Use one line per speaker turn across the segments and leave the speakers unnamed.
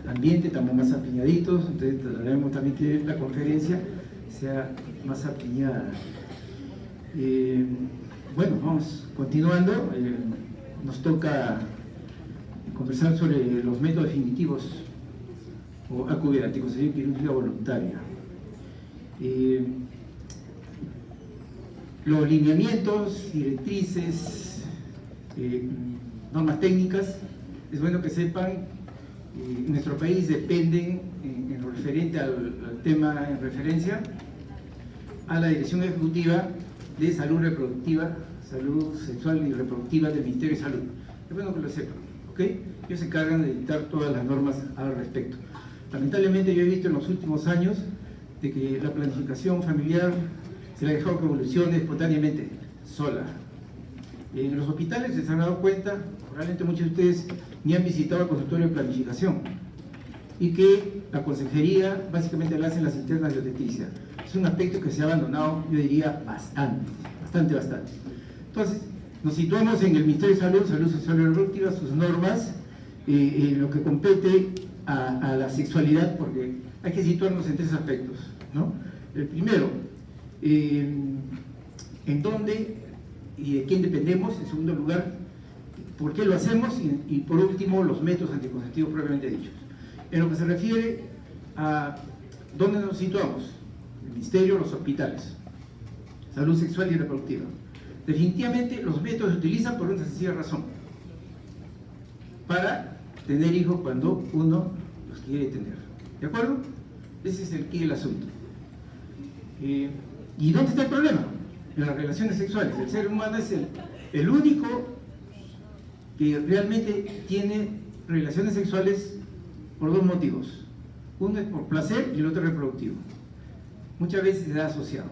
ambiente, estamos más apiñaditos, entonces trataremos también que la conferencia sea más apiñada. Bueno, vamos continuando. Nos toca conversar sobre los métodos definitivos o AQV, anticoncepción quirúrgica voluntaria. Los lineamientos, directrices, normas técnicas, es bueno que sepan, en nuestro país dependen, en lo referente al tema en referencia, a la Dirección Ejecutiva de Salud Reproductiva, Salud Sexual y Reproductiva del Ministerio de Salud. Es bueno que lo sepan, ¿ok? Ellos se encargan de dictar todas las normas al respecto. Lamentablemente yo he visto en los últimos años de que la planificación familiar se la ha dejado que evolucione espontáneamente, sola. En los hospitales se han dado cuenta, probablemente muchos de ustedes ni han visitado el consultorio de planificación, y que la consejería básicamente la hacen las internas de obstetricia. Es un aspecto que se ha abandonado, yo diría, bastante. Entonces, nos situamos en el Ministerio de Salud, Salud Sexual y Reproductiva, sus normas, en lo que compete a la sexualidad, porque hay que situarnos en tres aspectos, ¿no? El primero, en dónde y de quién dependemos. En segundo lugar, por qué lo hacemos, y por último, los métodos anticonceptivos propiamente dichos. En lo que se refiere a dónde nos situamos, el ministerio, los hospitales, salud sexual y reproductiva. Definitivamente los métodos se utilizan por una sencilla razón: para tener hijos cuando uno los quiere tener. ¿De acuerdo? Ese es el quid del asunto. ¿Y dónde está el problema? En las relaciones sexuales. El ser humano es el único que realmente tiene relaciones sexuales por dos motivos. Uno es por placer y el otro es reproductivo. Muchas veces se da asociado.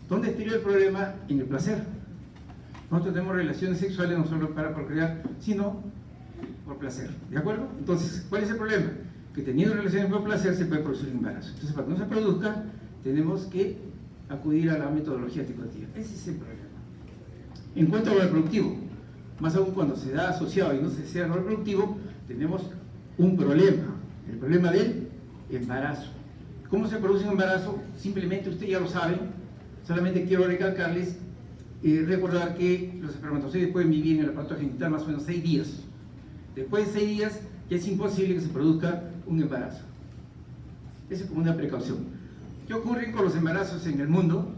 ¿Dónde estaría el problema? En el placer. Nosotros tenemos relaciones sexuales no solo para procrear, sino por placer. ¿De acuerdo? Entonces, ¿cuál es el problema? Que teniendo relaciones por placer se puede producir un embarazo. Entonces, para que no se produzca, tenemos que acudir a la metodología anticonceptiva. Ese es el problema. En cuanto a lo reproductivo, más aún cuando se da asociado y no se sea lo reproductivo, tenemos un problema, el problema del embarazo. ¿Cómo se produce un embarazo? Simplemente ustedes ya lo saben, solamente quiero recalcarles y recordar que los espermatozoides pueden vivir en el aparato genital más o menos 6 días. Después de 6 días ya es imposible que se produzca un embarazo. Eso es como una precaución. ¿Qué ocurre con los embarazos en el mundo?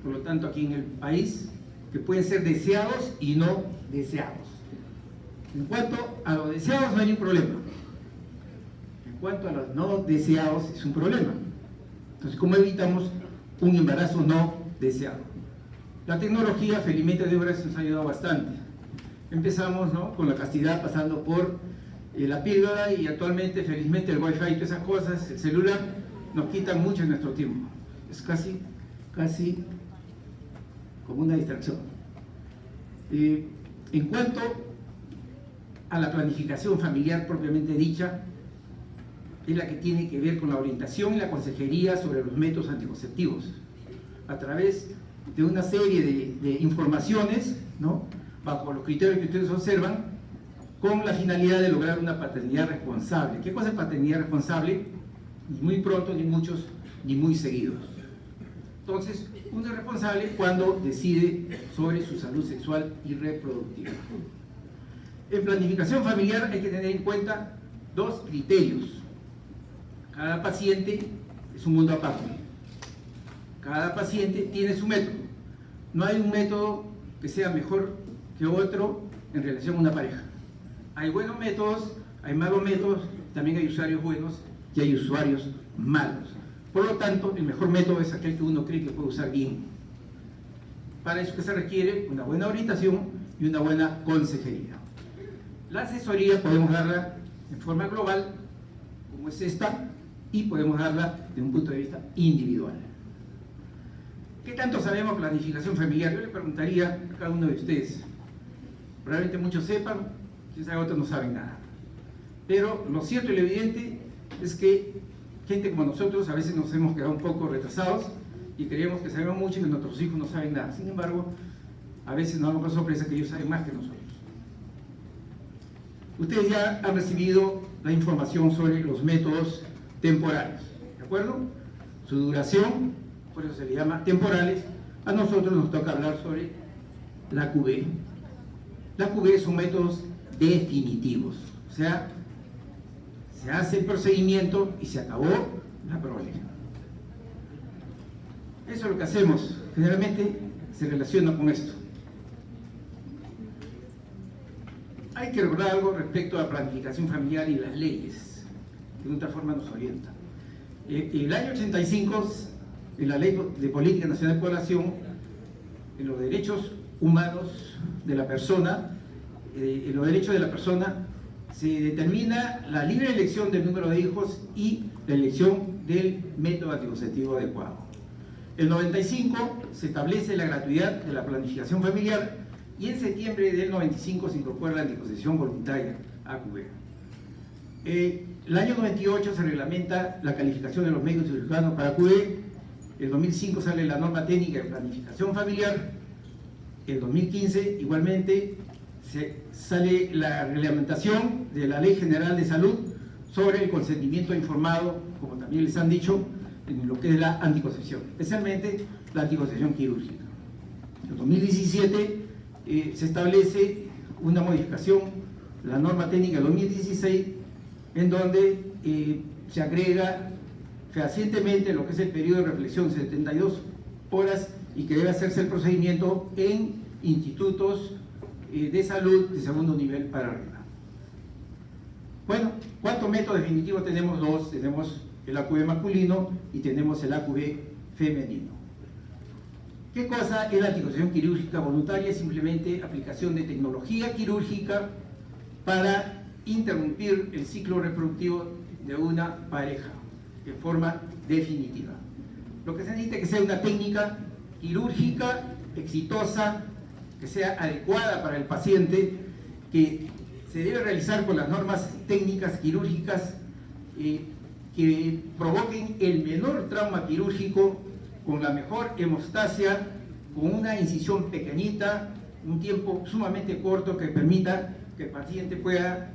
Por lo tanto, aquí en el país, que pueden ser deseados y no deseados. En cuanto a los deseados no hay ningún problema. En cuanto a los no deseados es un problema. Entonces, ¿cómo evitamos un embarazo no deseado? La tecnología, felizmente, de obras nos ha ayudado bastante. Empezamos, ¿no?, con la castidad, pasando por la píldora, y actualmente, felizmente, el wifi y todas esas cosas, el celular, nos quitan mucho de nuestro tiempo. Es casi como una distracción. En cuanto a la planificación familiar propiamente dicha, es la que tiene que ver con la orientación y la consejería sobre los métodos anticonceptivos, a través de una serie de informaciones, ¿no?, bajo los criterios que ustedes observan, con la finalidad de lograr una paternidad responsable. ¿Qué cosa es paternidad responsable? Ni muy pronto, ni muchos, ni muy seguidos. Entonces, uno es responsable cuando decide sobre su salud sexual y reproductiva. En planificación familiar hay que tener en cuenta dos criterios. Cada paciente es un mundo aparte. Cada paciente tiene su método. No hay un método que sea mejor que otro en relación a una pareja. Hay buenos métodos, hay malos métodos, también hay usuarios buenos y hay usuarios malos. Por lo tanto, el mejor método es aquel que uno cree que puede usar bien. Para eso que se requiere una buena orientación y una buena consejería. La asesoría podemos darla en forma global, como es esta, y podemos darla de un punto de vista individual. ¿Qué tanto sabemos planificación familiar? Yo le preguntaría a cada uno de ustedes. Probablemente muchos sepan, quizás otros no saben nada. Pero lo cierto y lo evidente es que gente como nosotros a veces nos hemos quedado un poco retrasados y creemos que sabemos mucho y que nuestros hijos no saben nada. Sin embargo, a veces nos damos la sorpresa que ellos saben más que nosotros. Ustedes ya han recibido la información sobre los métodos temporales, ¿de acuerdo? Su duración, por eso se le llama temporales. A nosotros nos toca hablar sobre la QV. La QV son métodos definitivos, o sea, se hace el procedimiento y se acabó la problema. Eso es lo que hacemos, generalmente se relaciona con esto. Hay que recordar algo respecto a la planificación familiar y las leyes, que de otra forma nos orienta. En el año 85, en la Ley de Política Nacional de Población, en los derechos humanos de la persona, en los derechos de la persona, se determina la libre elección del número de hijos y la elección del método anticonceptivo adecuado. En el 95 se establece la gratuidad de la planificación familiar y en septiembre del 95 se incorpora la anticoncepción voluntaria, AQV. El año 98 se reglamenta la calificación de los médicos cirujanos para AQV. En 2005 sale la norma técnica de planificación familiar. En 2015 igualmente sale la reglamentación de la Ley General de Salud sobre el consentimiento informado, como también les han dicho, en lo que es la anticoncepción, especialmente la anticoncepción quirúrgica. En 2017 se establece una modificación, la norma técnica de 2016, en donde se agrega fehacientemente lo que es el periodo de reflexión, 72 horas, y que debe hacerse el procedimiento en institutos de salud de segundo nivel para arriba. Bueno, ¿cuántos métodos definitivos tenemos? Dos. Tenemos el AQV masculino y tenemos el AQV femenino. ¿Qué cosa es la anticoncepción quirúrgica voluntaria? Es simplemente aplicación de tecnología quirúrgica para interrumpir el ciclo reproductivo de una pareja de forma definitiva. Lo que se necesita es que sea una técnica quirúrgica exitosa, que sea adecuada para el paciente, que se debe realizar con las normas técnicas quirúrgicas que provoquen el menor trauma quirúrgico, con la mejor hemostasia, con una incisión pequeñita, un tiempo sumamente corto que permita que el paciente pueda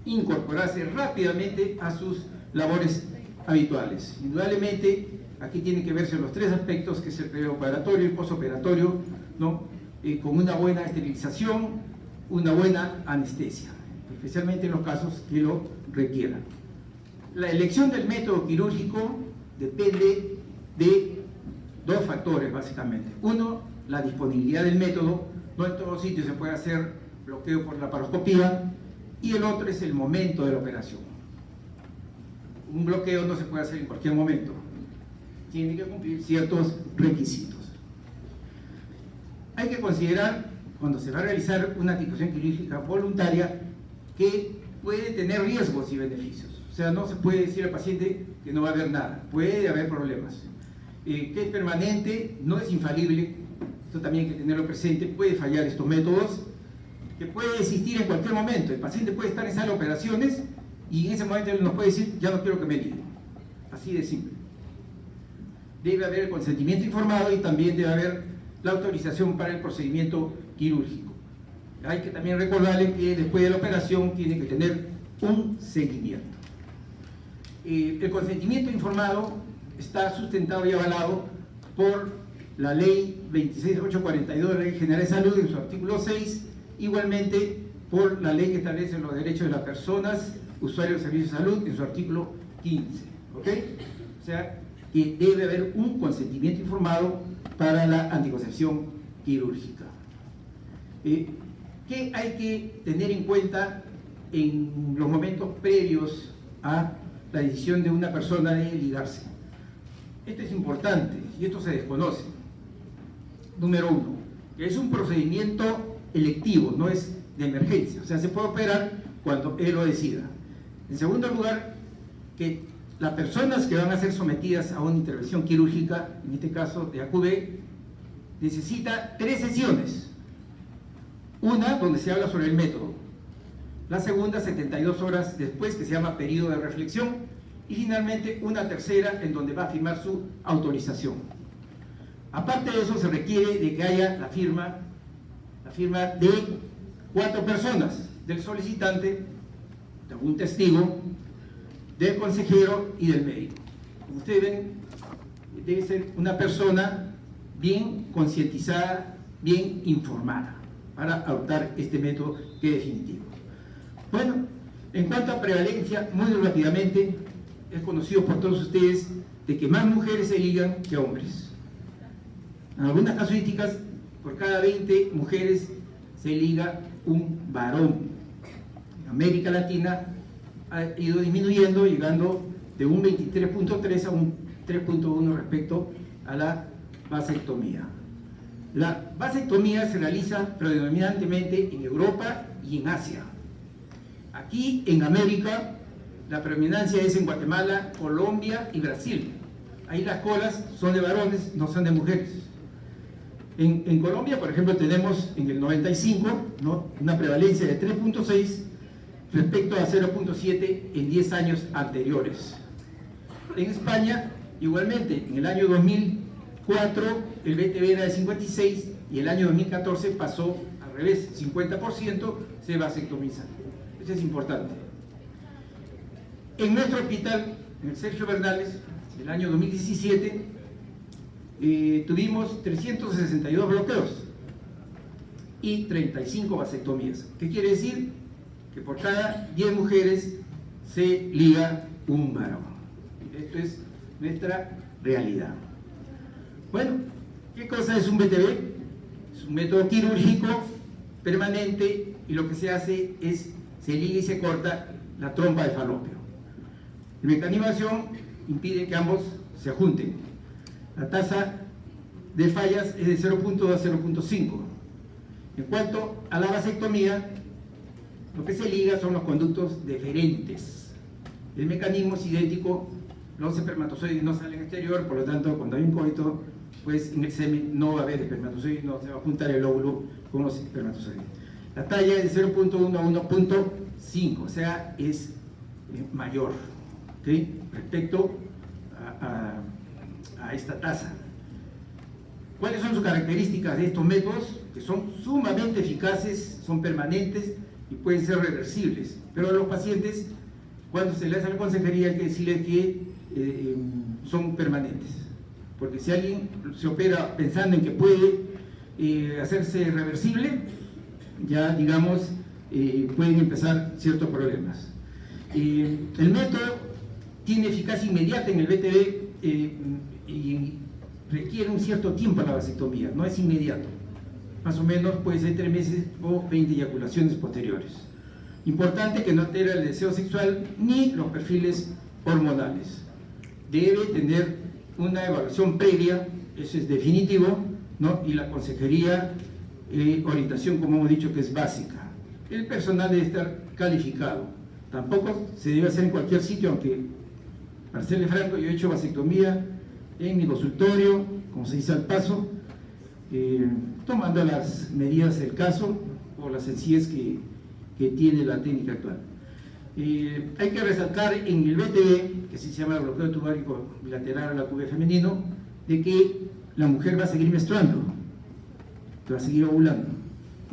incorporarse rápidamente a sus labores habituales. Indudablemente, aquí tienen que verse los tres aspectos, que es el preoperatorio y el posoperatorio, ¿no? Con una buena esterilización, una buena anestesia, especialmente en los casos que lo requieran. La elección del método quirúrgico depende de dos factores, básicamente. Uno, la disponibilidad del método. No en todos sitios se puede hacer bloqueo por laparoscopía. Y el otro es el momento de la operación. Un bloqueo no se puede hacer en cualquier momento. Tiene que cumplir ciertos requisitos. Hay que considerar, cuando se va a realizar una anticoncepción quirúrgica voluntaria, que puede tener riesgos y beneficios. O sea, no se puede decir al paciente que no va a haber nada. Puede haber problemas. Que es permanente, no es infalible. Esto también hay que tenerlo presente. Puede fallar estos métodos, que puede existir en cualquier momento. El paciente puede estar en sala de operaciones y en ese momento él nos puede decir: ya no quiero que me líen. Así de simple. Debe haber el consentimiento informado y también debe haber la autorización para el procedimiento quirúrgico. Hay que también recordarle que después de la operación tiene que tener un seguimiento. El consentimiento informado está sustentado y avalado por la Ley 26842 de la Ley General de Salud en su artículo 6, igualmente por la ley que establece los derechos de las personas usuarios de servicios de salud en su artículo 15. ¿Ok? O sea, que debe haber un consentimiento informado para la anticoncepción quirúrgica. ¿Qué hay que tener en cuenta en los momentos previos a la decisión de una persona de ligarse? Esto es importante y esto se desconoce. Número uno, que es un procedimiento electivo, no es de emergencia, o sea, se puede operar cuando él lo decida. En segundo lugar, que las personas que van a ser sometidas a una intervención quirúrgica, en este caso de AQV, necesita 3 sesiones. Una donde se habla sobre el método, la segunda 72 horas después, que se llama periodo de reflexión, y finalmente una tercera en donde va a firmar su autorización. Aparte de eso, se requiere de que haya la firma de 4 personas: del solicitante, de algún testigo, del consejero y del médico. Como ustedes ven, debe ser una persona bien concientizada, bien informada, para adoptar este método que es definitivo. Bueno, en cuanto a prevalencia, muy rápidamente, es conocido por todos ustedes de que más mujeres se ligan que hombres. En algunas casuísticas, por cada 20 mujeres se liga un varón. En América Latina ha ido disminuyendo, llegando de un 23.3 a un 3.1 respecto a la vasectomía. La vasectomía se realiza predominantemente en Europa y en Asia. Aquí en América la predominancia es en Guatemala, Colombia y Brasil. Ahí las colas son de varones, no son de mujeres. En Colombia, por ejemplo, tenemos en el 95, ¿no?, una prevalencia de 3.6 respecto a 0.7 en 10 años anteriores. En España, igualmente, en el año 2004 el BTV era de 56 y el año 2014 pasó al revés, 50% se vasectomizan. Eso es importante. En nuestro hospital, en el Sergio Bernales, en el año 2017, tuvimos 362 bloqueos y 35 vasectomías. ¿Qué quiere decir? Que por cada 10 mujeres se liga un varón. Esto es nuestra realidad. Bueno, ¿qué cosa es un BTV? Es un método quirúrgico permanente y lo que se hace es se liga y se corta la trompa de falopio. El mecanismo de acción impide que ambos se junten. La tasa de fallas es de 0.2 a 0.5. En cuanto a la vasectomía, lo que se liga son los conductos deferentes. El mecanismo es idéntico, los espermatozoides no salen exterior, por lo tanto, cuando hay un coito, pues en el semen no va a haber espermatozoides, no se va a juntar el óvulo con los espermatozoides. La talla es de 0.1 a 1.5, o sea, es mayor, ¿okay?, respecto a esta tasa. ¿Cuáles son sus características de estos métodos? Que son sumamente eficaces, son permanentes y pueden ser reversibles. Pero a los pacientes, cuando se les hace la consejería, hay que decirles que son permanentes. Porque si alguien se opera pensando en que puede hacerse reversible, ya digamos, pueden empezar ciertos problemas. El método tiene eficacia inmediata en el BTV y requiere un cierto tiempo la vasectomía, no es inmediato. Más o menos puede ser 3 meses o 20 eyaculaciones posteriores. Importante que no altera el deseo sexual ni los perfiles hormonales. Debe tener una evaluación previa, eso es definitivo, ¿no?, y la consejería, orientación, como hemos dicho, que es básica. El personal debe estar calificado. Tampoco se debe hacer en cualquier sitio, aunque, para serle franco, yo he hecho vasectomía en mi consultorio, como se dice al paso, tomando las medidas del caso o las sencillez que tiene la técnica actual. Hay que resaltar en el BTV, que se llama bloqueo tubárico bilateral a la QV femenino, de que la mujer va a seguir menstruando, que va a seguir ovulando,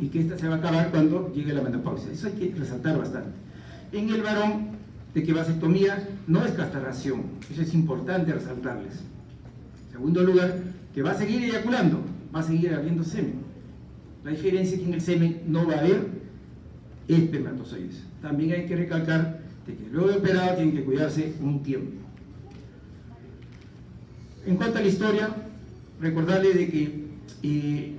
y que esta se va a acabar cuando llegue la menopausia. Eso hay que resaltar bastante. En el varón, de que vasectomía no es castración, eso es importante resaltarles. En segundo lugar, que va a seguir eyaculando, va a seguir habiendo semen. La diferencia es que en el semen no va a haber espermatozoides. También hay que recalcar de que luego de operado tienen que cuidarse un tiempo. En cuanto a la historia, recordarle de que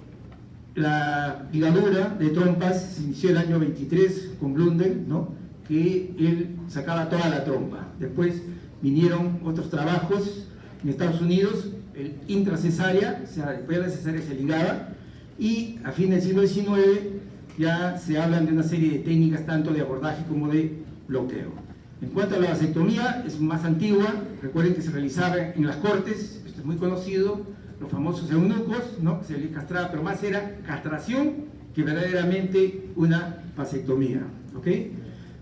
la ligadura de trompas se inició el año 23 con Blundell, ¿no?, que él sacaba toda la trompa. Después vinieron otros trabajos en Estados Unidos, el intracesárea, o sea, después de la cesárea se ligaba, y a fines del siglo XIX ya se hablan de una serie de técnicas tanto de abordaje como de bloqueo. En cuanto a la vasectomía, es más antigua, recuerden que se realizaba en las cortes, esto es muy conocido, los famosos eunucos, ¿no?, se les castraba, pero más era castración que verdaderamente una vasectomía, ¿ok?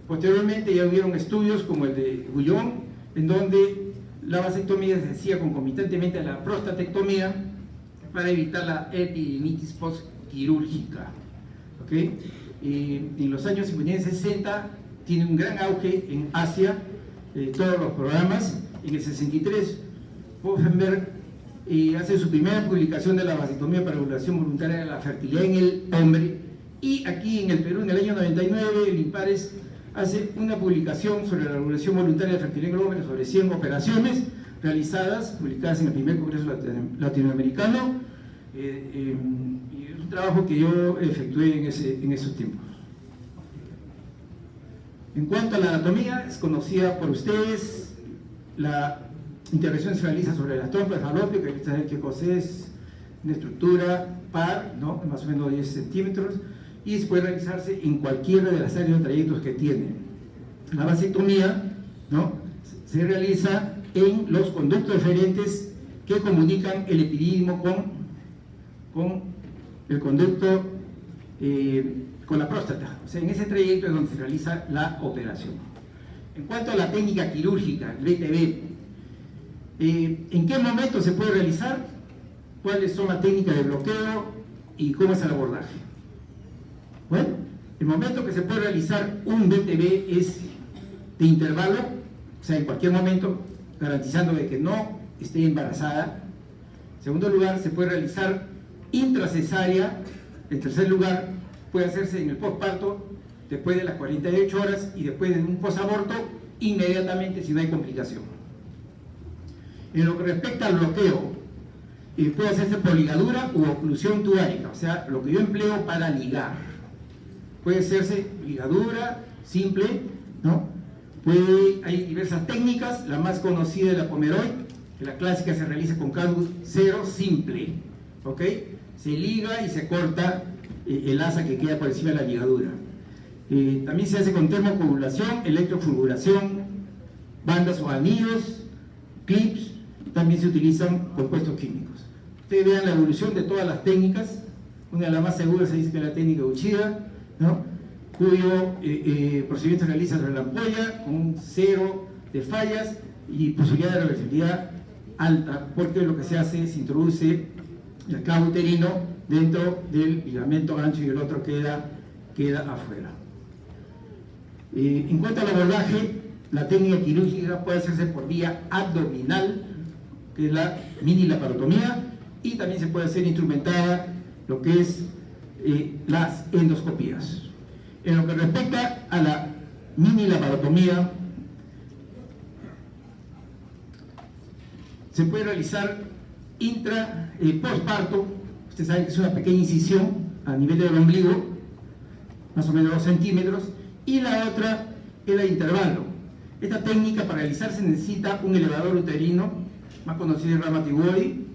Posteriormente ya hubieron estudios como el de Gullón, en donde la vasectomía se hacía concomitantemente a la prostatectomía para evitar la epididimitis postquirúrgica, ¿ok? En los años 50 y 60 tiene un gran auge en Asia, todos los programas. En el 63, Pfaffenberg hace su primera publicación de la vasectomía para regulación voluntaria de la fertilidad en el hombre, y aquí en el Perú, en el año 99, el IMPARES hace una publicación sobre la regulación voluntaria de fertilidad en el hombre, sobre 100 operaciones realizadas, publicadas en el primer Congreso Latinoamericano, y es un trabajo que yo efectué en esos tiempos. En cuanto a la anatomía, es conocida por ustedes. La intervención se realiza sobre las trompas falópicas, que saben qué cosa es, una estructura par, ¿no?, más o menos 10 centímetros, y puede realizarse en cualquiera de las áreas de trayectos que tiene. La vasectomía, ¿no?, se realiza en los conductos deferentes que comunican el epidídimo con el conducto, con la próstata. O sea, en ese trayecto es donde se realiza la operación. En cuanto a la técnica quirúrgica, el BTV, ¿en qué momento se puede realizar? ¿Cuáles son las técnicas de bloqueo y cómo es el abordaje? Bueno, el momento que se puede realizar un BTV es de intervalo, o sea, en cualquier momento, garantizando de que no esté embarazada. En segundo lugar, se puede realizar intracesárea. En tercer lugar, puede hacerse en el postparto, después de las 48 horas y después de un posaborto, inmediatamente si no hay complicación. En lo que respecta al bloqueo, puede hacerse por ligadura u oclusión tubárica, o sea, lo que yo empleo para ligar. Puede hacerse ligadura simple, ¿no? Hay diversas técnicas, la más conocida es la Pomeroy, que la clásica se realiza con CADU 0 simple, ¿ok? Se liga y se corta el asa que queda por encima de la ligadura. También se hace con termocoagulación, electrofulguración, bandas o anillos, clips, también se utilizan compuestos químicos. Ustedes vean la evolución de todas las técnicas. Una de las más seguras se dice que es la técnica Uchida, ¿no?, cuyo procedimiento se realiza sobre la ampolla con un 0 de fallas y posibilidad de reversibilidad alta, porque lo que se hace es introduce el cabo uterino dentro del ligamento ancho y el otro queda afuera. En cuanto al abordaje, la técnica quirúrgica puede hacerse por vía abdominal, que es la mini laparotomía, y también se puede hacer instrumentada lo que es las endoscopías. En lo que respecta a la mini laparotomía, se puede realizar postparto. Ustedes saben que es una pequeña incisión a nivel del ombligo, más o menos 2 centímetros, y la otra es la intervalo. Esta técnica para realizarse necesita un elevador uterino, más conocido en Rama Tibori,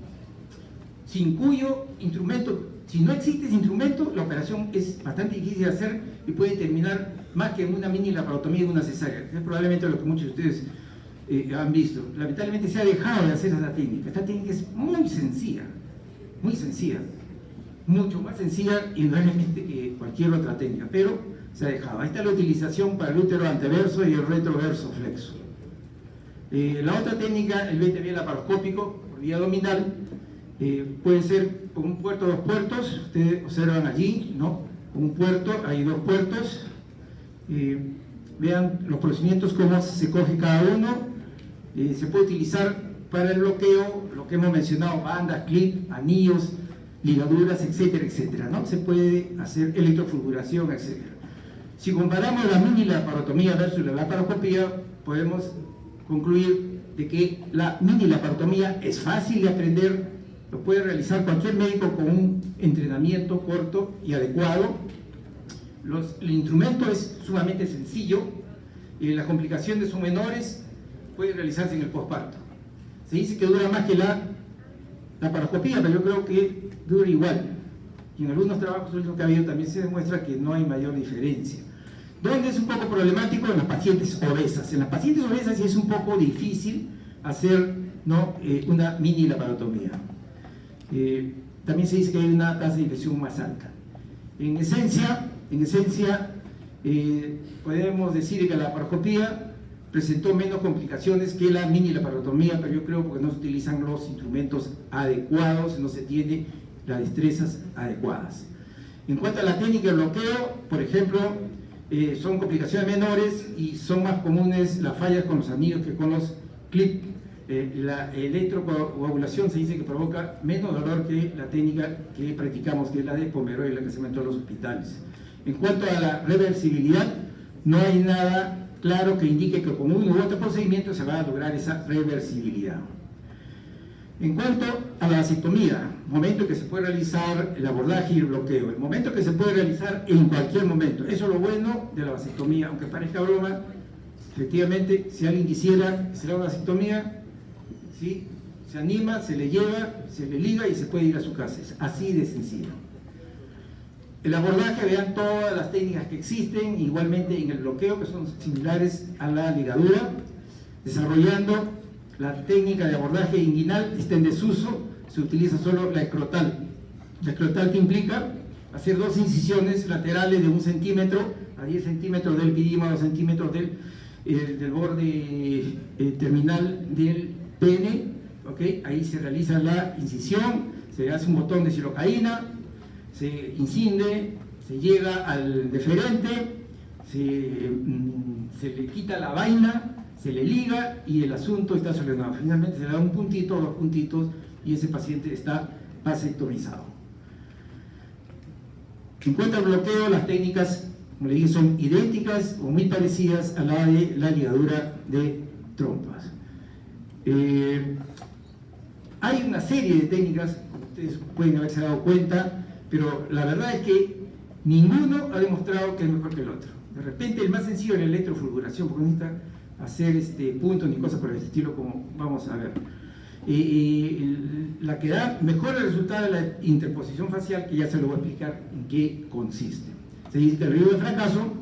sin cuyo instrumento, si no existe ese instrumento, la operación es bastante difícil de hacer y puede terminar más que en una mini laparotomía, en una cesárea. Es probablemente lo que muchos de ustedes han visto. Lamentablemente se ha dejado de hacer esta técnica. Esta técnica es muy sencilla, mucho más sencilla indudablemente que cualquier otra técnica, pero se ha dejado. Ahí está la utilización para el útero anteverso y el retroverso flexo. La otra técnica, el BTV laparoscópico, por vía abdominal, puede ser con un puerto o 2 puertos. Ustedes observan allí, ¿no?, un puerto, hay 2 puertos. Vean los procedimientos, cómo se coge cada uno. Se puede utilizar para el bloqueo, lo que hemos mencionado, bandas, clip, anillos, ligaduras, etcétera, etcétera, ¿no? Se puede hacer electrofulguración, etcétera. Si comparamos la mini laparotomía versus la laparoscopía, podemos concluir de que la mini laparotomía es fácil de aprender, lo puede realizar cualquier médico con un entrenamiento corto y adecuado. El instrumento es sumamente sencillo, las complicaciones son menores, puede realizarse en el posparto. Se dice que dura más que la laparoscopía, pero yo creo que dura igual. Y en algunos trabajos últimos que ha habido también se demuestra que no hay mayor diferencia. ¿Dónde es un poco problemático? En las pacientes obesas. En las pacientes obesas sí es un poco difícil hacer, ¿no?, una mini laparotomía. También se dice que hay una tasa de infección más alta. En esencia, podemos decir que la laparoscopía presentó menos complicaciones que la mini laparotomía, pero yo creo porque no se utilizan los instrumentos adecuados, no se tienen las destrezas adecuadas. En cuanto a la técnica de bloqueo, por ejemplo, son complicaciones menores y son más comunes las fallas con los anillos que con los clips. La electrocoagulación se dice que provoca menos dolor que la técnica que practicamos, que es la de Pomeroy, la que se inventó en los hospitales. En cuanto a la reversibilidad, no hay nada claro que indique que con uno u otro procedimiento se va a lograr esa reversibilidad. En cuanto a la vasectomía, momento que se puede realizar el abordaje y el bloqueo, el momento que se puede realizar en cualquier momento. Eso es lo bueno de la vasectomía, aunque parezca broma. Efectivamente, si alguien quisiera hacer una vasectomía, ¿sí?, se anima, se le lleva, se le liga y se puede ir a su casa. Es así de sencillo. El abordaje, vean todas las técnicas que existen, igualmente en el bloqueo, que son similares a la ligadura, desarrollando la técnica de abordaje inguinal, está en desuso, se utiliza solo la escrotal. La escrotal, que implica hacer 2 incisiones laterales de 1 centímetro a 10 centímetros del epidima, 2 centímetros del borde terminal del pene, ¿okay? Ahí se realiza la incisión, se hace un botón de silocaína, se incide, se llega al deferente, se le quita la vaina, se le liga y el asunto está solucionado. Finalmente se le da un puntito o 2 puntitos y ese paciente está vasectomizado. En cuanto al bloqueo, las técnicas, como le dije, son idénticas o muy parecidas a la de la ligadura de trompas. Hay una serie de técnicas, ustedes pueden haberse dado cuenta, pero la verdad es que ninguno ha demostrado que es mejor que el otro. De repente el más sencillo es la electrofulguración, porque no necesita hacer puntos ni cosas por el estilo, como vamos a ver. La que da mejor el resultado es la interposición facial, que ya se lo voy a explicar en qué consiste. Se dice que el riesgo de fracaso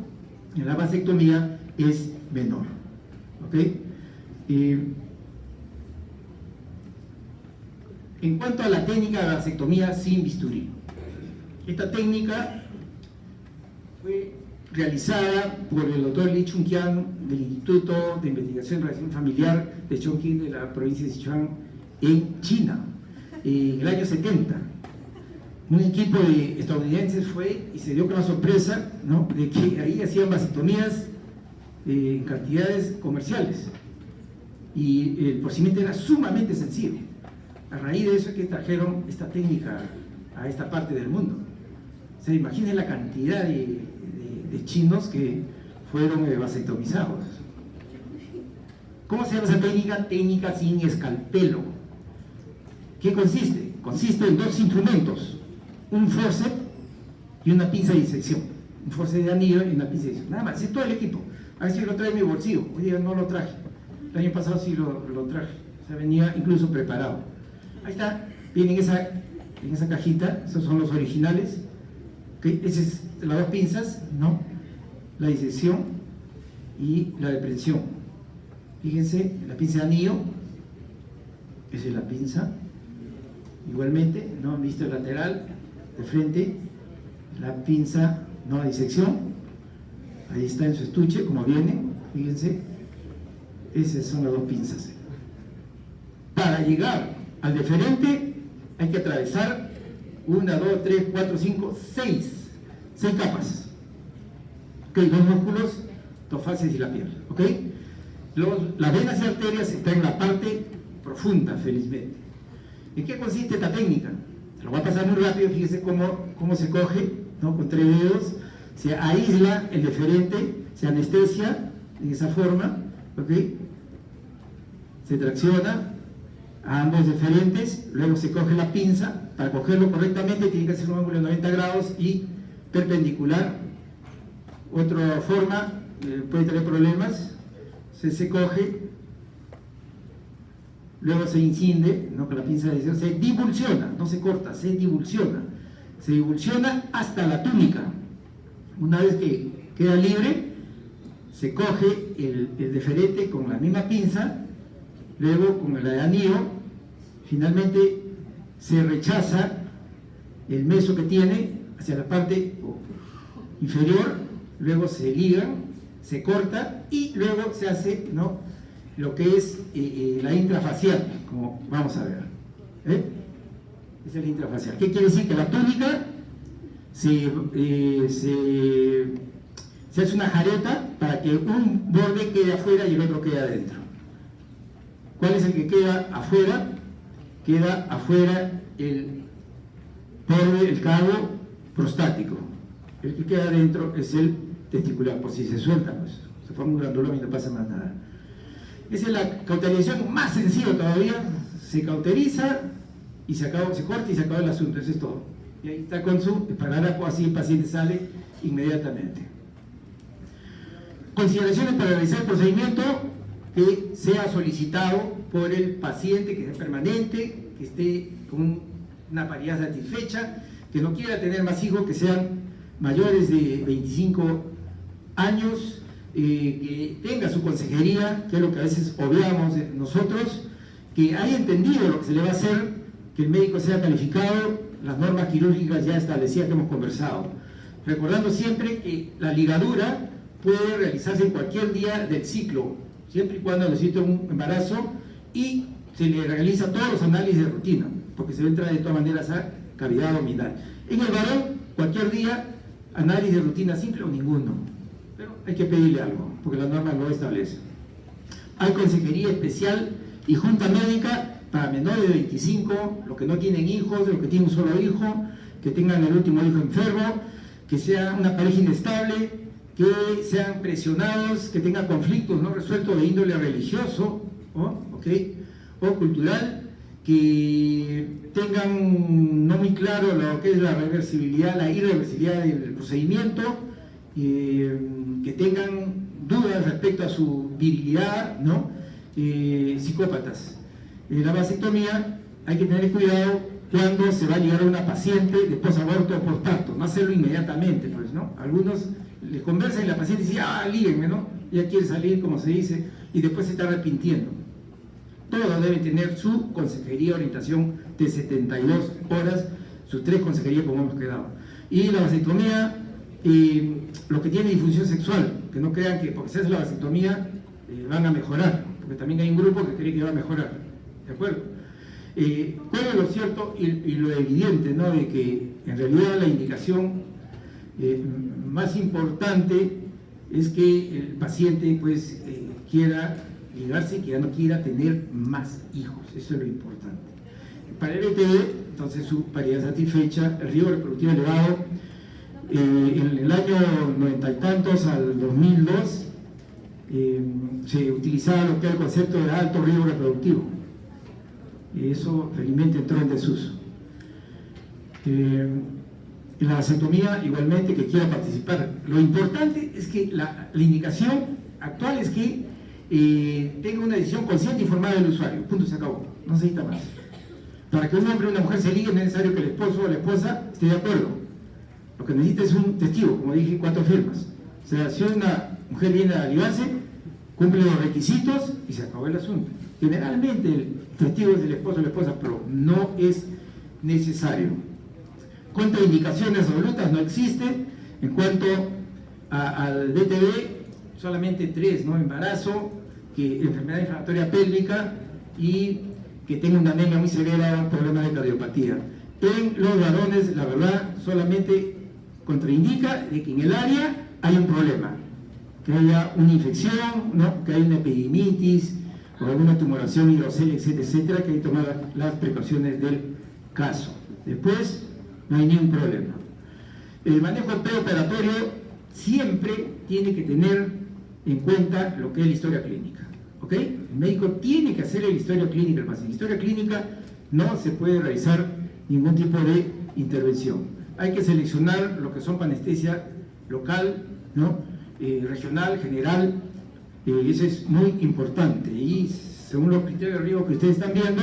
en la vasectomía es menor. ¿Okay? En cuanto a la técnica de vasectomía sin bisturí, esta técnica fue realizada por el doctor Li Chunqiang del Instituto de Investigación y Relación Familiar de Chongqing, de la provincia de Sichuan, en China, en el año 70. Un equipo de estadounidenses fue y se dio con la sorpresa, ¿no?, de que ahí hacían vasectomías en cantidades comerciales y el procedimiento era sumamente sencillo. A raíz de eso es que trajeron esta técnica a esta parte del mundo. O sea, imaginen la cantidad de chinos que fueron vasectomizados. ¿Cómo se llama esa técnica? Técnica sin escalpelo. ¿Qué consiste? Consiste en 2 instrumentos, un forceps y una pinza de disección. Un forceps de anillo y una pinza de disección. Nada más, es todo el equipo. A ver si lo trae en mi bolsillo. Hoy día no lo traje. El año pasado sí lo traje. O sea, venía incluso preparado. Ahí está, viene en esa cajita, esos son los originales. ¿Okay? Esas es las 2 pinzas, ¿no?, la disección y la depresión. Fíjense, la pinza de anillo, esa es la pinza, igualmente, ¿no?, visto el lateral, de frente, la pinza, ¿no?, la disección, ahí está en su estuche, como viene, fíjense, esas son las 2 pinzas. Para llegar al deferente hay que atravesar 1, 2, 3, 4, 5, 6 capas. ¿Okay? 2 músculos, 2 fascias y la piel. ¿Okay? Las venas y arterias están en la parte profunda, felizmente. ¿En qué consiste esta técnica? Se lo voy a pasar muy rápido, fíjense cómo se coge, ¿no?, con 3 dedos, se aísla el deferente, se anestesia en esa forma, ¿okay?, se tracciona a ambos deferentes, luego se coge la pinza. Para cogerlo correctamente tiene que hacer un ángulo de 90 grados y perpendicular. Otra forma puede tener problemas, se coge, luego se incide, ¿no?, con la pinza de disección, se divulsiona, no se corta, se divulsiona hasta la túnica. Una vez que queda libre, se coge el deferente con la misma pinza, luego con el anillo, finalmente se rechaza el meso que tiene hacia la parte inferior, luego se liga, se corta y luego se hace, ¿no?, lo que es la intrafacial, como vamos a ver. Esa es la intrafacial. ¿Qué quiere decir? Que la túnica se Se hace una jareta para que un borde quede afuera y el otro quede adentro. ¿Cuál es el que queda afuera? Queda afuera el borde, el cabo prostático. El que queda adentro es el testicular. Por si se suelta, pues se forma un granuloma y no pasa más nada. Esa es la cauterización más sencilla todavía. Se cauteriza y se corta y se acaba el asunto. Eso es todo. Y ahí está con su esparadrapo, así el paciente sale inmediatamente. Consideraciones para realizar el procedimiento: que sea solicitado por el paciente, que sea permanente, que esté con una paridad satisfecha, que no quiera tener más hijos, que sean mayores de 25 años, que tenga su consejería, que es lo que a veces obviamos nosotros, que haya entendido lo que se le va a hacer, que el médico sea calificado, las normas quirúrgicas ya establecidas que hemos conversado. Recordando siempre que la ligadura puede realizarse en cualquier día del ciclo, siempre y cuando necesite un embarazo, y se le realiza todos los análisis de rutina, porque se entra de todas maneras a cavidad abdominal. En el varón, cualquier día, análisis de rutina simple o ninguno, pero hay que pedirle algo, porque la norma lo establece. Hay consejería especial y junta médica para menores de 25, los que no tienen hijos, los que tienen un solo hijo, que tengan el último hijo enfermo, que sea una pareja inestable, que sean presionados, que tengan conflictos no resueltos de índole religioso o cultural, que tengan no muy claro lo que es la reversibilidad, la irreversibilidad del procedimiento, que tengan dudas respecto a su virilidad, ¿no? Psicópatas. La vasectomía hay que tener cuidado cuando se va a llegar a una paciente de posaborto o postparto, no hacerlo inmediatamente, pues, ¿no? Algunos les conversan y la paciente dice, líguenme, ¿no? Ya quiere salir, como se dice, y después se está arrepintiendo. Todo debe tener su consejería, orientación de 72 horas, sus 3 consejerías como hemos quedado. Y la vasectomía, lo que tiene disfunción sexual, que no crean que porque se hace la vasectomía van a mejorar, porque también hay un grupo que cree que va a mejorar, ¿de acuerdo? ¿Cuál es lo cierto y lo evidente, ¿no? De que en realidad la indicación más importante es que el paciente pues quiera ligarse y que ya no quiera tener más hijos, eso es lo importante. Para el ETV, entonces su paridad satisfecha, el riesgo reproductivo elevado, en el año 90 y tantos al 2002 se utilizaba lo que es el concepto de alto riesgo reproductivo, y eso felizmente entró en desuso. En la vasectomía igualmente, que quiera participar. Lo importante es que la indicación actual es que tenga una decisión consciente e informada del usuario. Punto, se acabó. No se necesita más. Para que un hombre o una mujer se ligue no es necesario que el esposo o la esposa esté de acuerdo. Lo que necesita es un testigo, como dije, 4 firmas. O sea, si una mujer viene a ligarse, cumple los requisitos y se acabó el asunto. Generalmente el testigo es el esposo o la esposa, pero no es necesario. Contraindicaciones absolutas no existen. En cuanto al DTB, solamente 3, ¿no? Embarazo, enfermedad inflamatoria pélvica y que tenga una anemia muy severa, problemas de cardiopatía. En los varones, la verdad, solamente contraindica de que en el área hay un problema, que haya una infección, ¿no? Que haya una epidemitis o alguna tumoración hidrocélica, etcétera, etcétera, que hay que tomar las precauciones del caso. Después, no hay ningún problema. El manejo preoperatorio siempre tiene que tener en cuenta lo que es la historia clínica, ¿ok? El médico tiene que hacer la historia clínica del paciente. La historia clínica no se puede realizar ningún tipo de intervención. Hay que seleccionar lo que son para anestesia local, ¿no? Regional, general, eso es muy importante. Y según los criterios de riesgo que ustedes están viendo,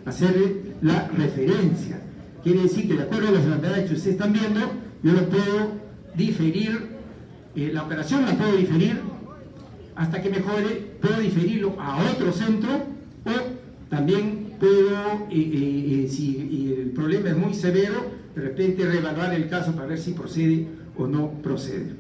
hacer la referencia. Quiere decir que de acuerdo a las enfermedades que ustedes están viendo, yo lo puedo diferir, la operación la puedo diferir hasta que mejore, puedo diferirlo a otro centro o también puedo, si el problema es muy severo, de repente reevaluar el caso para ver si procede o no procede.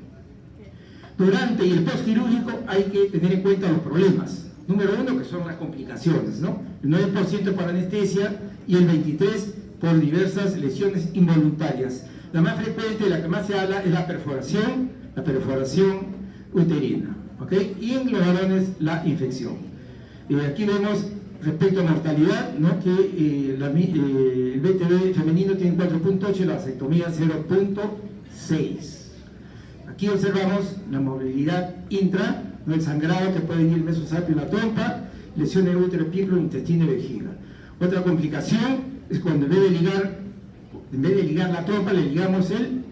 Durante y el postquirúrgico hay que tener en cuenta los problemas. Número 1, que son las complicaciones, ¿no? El 9% por anestesia y el 23% por diversas lesiones involuntarias. La más frecuente, la que más se habla, es la perforación uterina, ¿ok? Y en los varones la infección. Aquí vemos respecto a mortalidad, ¿no? Que el BTV femenino tiene 4.8 y la vasectomía 0.6. Aquí observamos la movilidad intra, ¿no? El sangrado que puede venir mesosapio en la trompa, lesión en útero, epíclo, intestino y vejiga. Otra complicación es cuando en vez de ligar la trompa, le ligamos el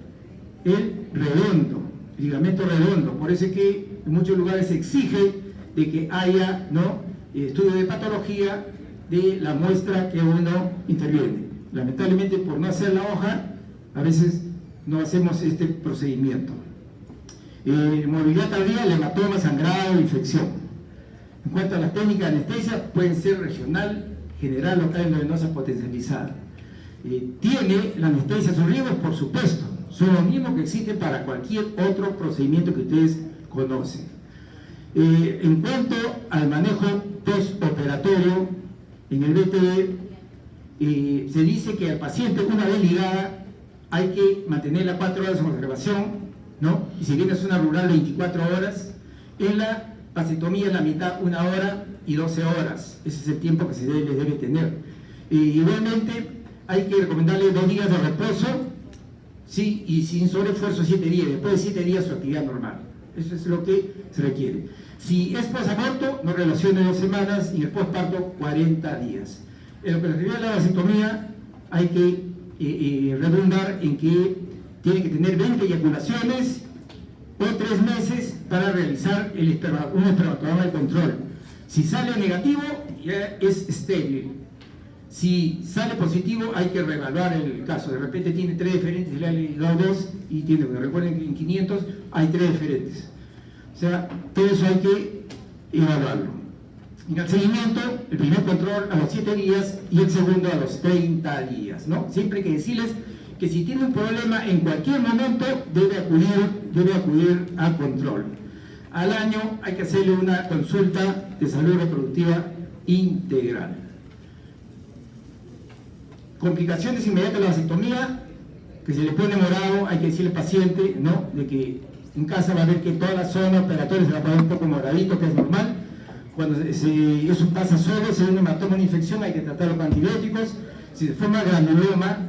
redondo, el ligamento redondo. Por eso es que en muchos lugares se exige de que haya, ¿no?, estudio de patología de la muestra que uno interviene. Lamentablemente, por no hacer la hoja, a veces no hacemos este procedimiento. Movilidad tardía, hematoma, sangrado, infección. En cuanto a las técnicas de anestesia, pueden ser regional, general, local, endovenosa, potencializada. ¿Tiene la anestesia sus riesgos? Por supuesto, son los mismos que existen para cualquier otro procedimiento que ustedes conocen. En cuanto al manejo postoperatorio, en el BTV se dice que al paciente, una vez ligada, hay que mantenerla 4 horas en observación, ¿no? Y si bien es una rural, 24 horas. En la vasectomía, en la mitad, 1 hora y 12 horas. Ese es el tiempo que se debe tener. Igualmente, hay que recomendarle 2 días de reposo, sí, y sin sobreesfuerzo 7 días. Después de 7 días, su actividad normal. Eso es lo que se requiere. Si es posaborto, no relacione 2 semanas, y el posparto 40 días. En lo que se refiere a la vasectomía, hay que redundar en que tiene que tener 20 eyaculaciones o 3 meses para realizar un espermatograma de control. Si sale negativo, ya es estéril. Si sale positivo, hay que reevaluar el caso. De repente tiene 3 diferentes, le han ligado 2 y tiene, recuerden que en 500 hay 3 diferentes. O sea, todo eso hay que evaluarlo. En el seguimiento, el primer control a los 7 días y el segundo a los 30 días, ¿no? Siempre hay que decirles que si tiene un problema en cualquier momento debe acudir a control. Al año hay que hacerle una consulta de salud reproductiva integral. Complicaciones inmediatas de la vasectomía, que se le pone morado, hay que decirle al paciente, ¿no?, de que en casa va a ver que toda la zona operatoria se va a poner un poco moradito, que es normal. Cuando eso pasa solo, si hay un hematoma, una infección, hay que tratarlo con antibióticos. Si se forma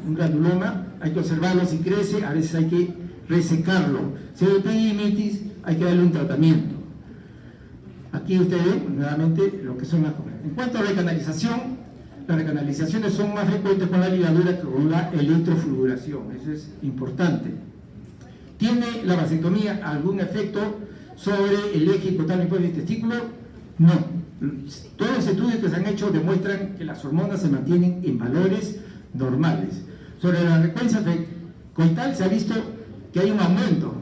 un granuloma, hay que observarlo. Si crece, a veces hay que resecarlo. Si hay epididimitis, hay que darle un tratamiento. Aquí ustedes ven nuevamente lo que son las cosas. En cuanto a recanalización, las recanalizaciones son más frecuentes con la ligadura que con la electrofulguración. Eso es importante. ¿Tiene la vasectomía algún efecto sobre el eje hipotálamo y testículo? No. Todos los estudios que se han hecho demuestran que las hormonas se mantienen en valores normales. Sobre la frecuencia coital se ha visto que hay un aumento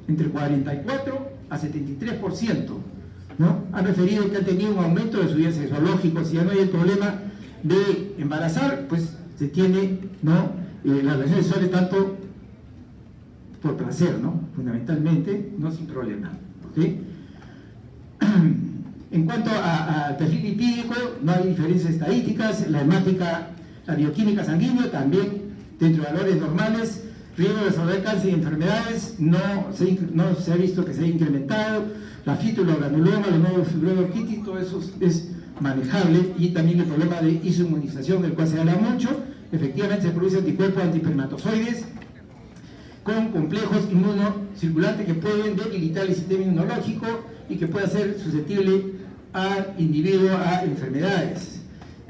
entre 44 a 73%, ¿no? Han referido que han tenido un aumento de su vida sexológico. Si ya no hay el problema de embarazar, pues se tiene, ¿no?, las relaciones sexuales tanto por placer, ¿no?, fundamentalmente, no sin problema, ¿ok? En cuanto al perfil lipídico, no hay diferencias estadísticas. La hemática, la bioquímica sanguínea también dentro de valores normales. Riesgo de desarrollar cáncer y enfermedades no se ha visto que se haya incrementado. La fitulogranuloma, los nuevos fibroides, todo eso es manejable. Y también el problema de isoinmunización, del cual se habla mucho. Efectivamente se producen anticuerpos antiespermatozoides con complejos inmunocirculantes que pueden debilitar el sistema inmunológico y que puede ser susceptible al individuo a enfermedades.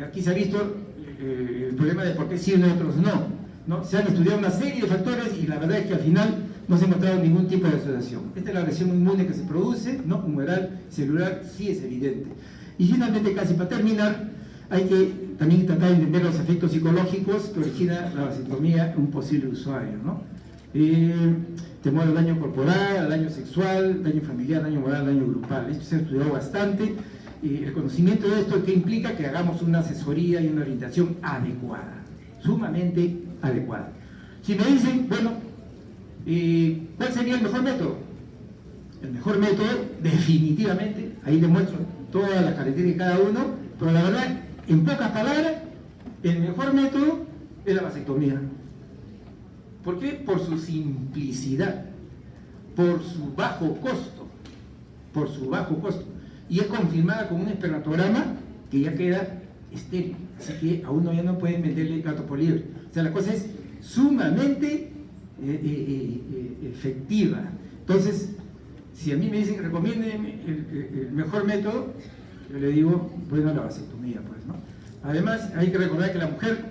Aquí se ha visto el problema de por qué sí y otros no. Se han estudiado una serie de factores y la verdad es que al final no se ha encontrado ningún tipo de asociación. Esta es la reacción inmune que se produce, ¿no?, humoral, celular, sí es evidente. Y finalmente, casi para terminar, hay que también tratar de entender los efectos psicológicos que origina la vasectomía en un posible usuario, ¿no? Temor al daño corporal, al daño sexual, daño familiar, daño moral, daño grupal. Esto se ha estudiado bastante. El conocimiento de esto que implica que hagamos una asesoría y una orientación adecuada, sumamente adecuada. Si me dicen, bueno, ¿cuál sería el mejor método? El mejor método, definitivamente, ahí demuestro todas las características de cada uno, pero la verdad, en pocas palabras, el mejor método es la vasectomía. ¿Por qué? Por su simplicidad, por su bajo costo por su bajo costo, y es confirmada con un espermatograma que ya queda estéril, así que a uno ya no pueden venderle gato por liebre. O sea, la cosa es sumamente efectiva. Entonces, si a mí me dicen recomiéndeme el mejor método, yo le digo, bueno, la vasectomía, pues, ¿no? Además, hay que recordar que la mujer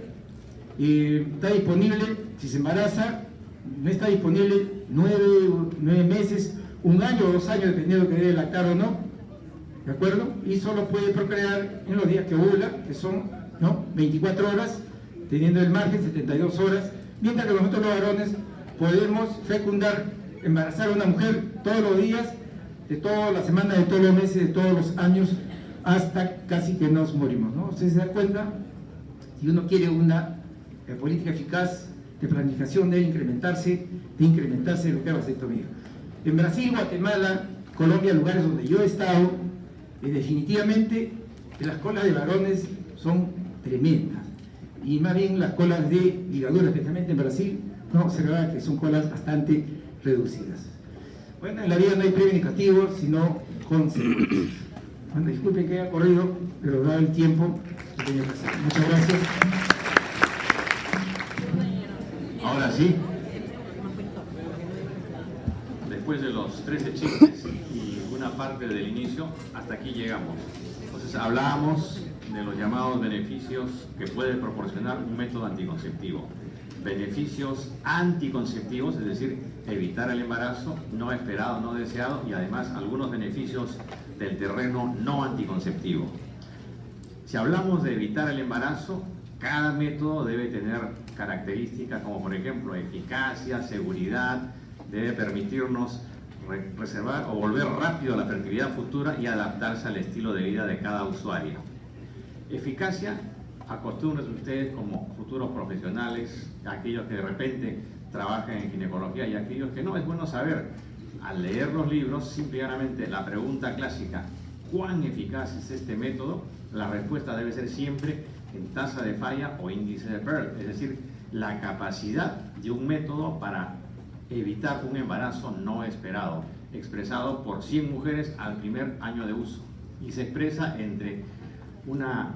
está disponible, si se embaraza, no está disponible 9 meses, 1 año o 2 años, dependiendo de que debe lactar o no, ¿de acuerdo? Y solo puede procrear en los días que ovula, que son, ¿no?, 24 horas, teniendo el margen 72 horas, mientras que nosotros los varones podemos fecundar, embarazar a una mujer todos los días, de toda la semana, de todos los meses, de todos los años, hasta casi que nos morimos, ¿no? Ustedes se dan cuenta, si uno quiere una política eficaz de planificación, debe incrementarse lo que es vasectomía. En Brasil, Guatemala, Colombia, lugares donde yo he estado, definitivamente las colas de varones son tremendas, y más bien las colas de ligadura, especialmente en Brasil, no observa que son colas bastante reducidas. Bueno, en la vida no hay premio ni castigo, sino consecuencias. Bueno, disculpen que haya corrido, pero dado el tiempo que tenía que hacer. Muchas gracias.
Ahora sí, después de los 13 chistes y una parte del inicio, hasta aquí llegamos. Entonces hablábamos de los llamados beneficios que puede proporcionar un método anticonceptivo. Beneficios anticonceptivos, es decir, evitar el embarazo no esperado, no deseado, y además algunos beneficios del terreno no anticonceptivo. Si hablamos de evitar el embarazo, cada método debe tener características como, por ejemplo, eficacia, seguridad, debe permitirnos reservar o volver rápido a la fertilidad futura y adaptarse al estilo de vida de cada usuario. Eficacia, acostúmbrense ustedes como futuros profesionales, aquellos que de repente trabajan en ginecología y aquellos que no, es bueno saber, al leer los libros, simplemente la pregunta clásica, ¿cuán eficaz es este método? La respuesta debe ser siempre en tasa de falla o índice de Pearl, es decir, la capacidad de un método para evitar un embarazo no esperado, expresado por 100 mujeres al primer año de uso, y se expresa entre una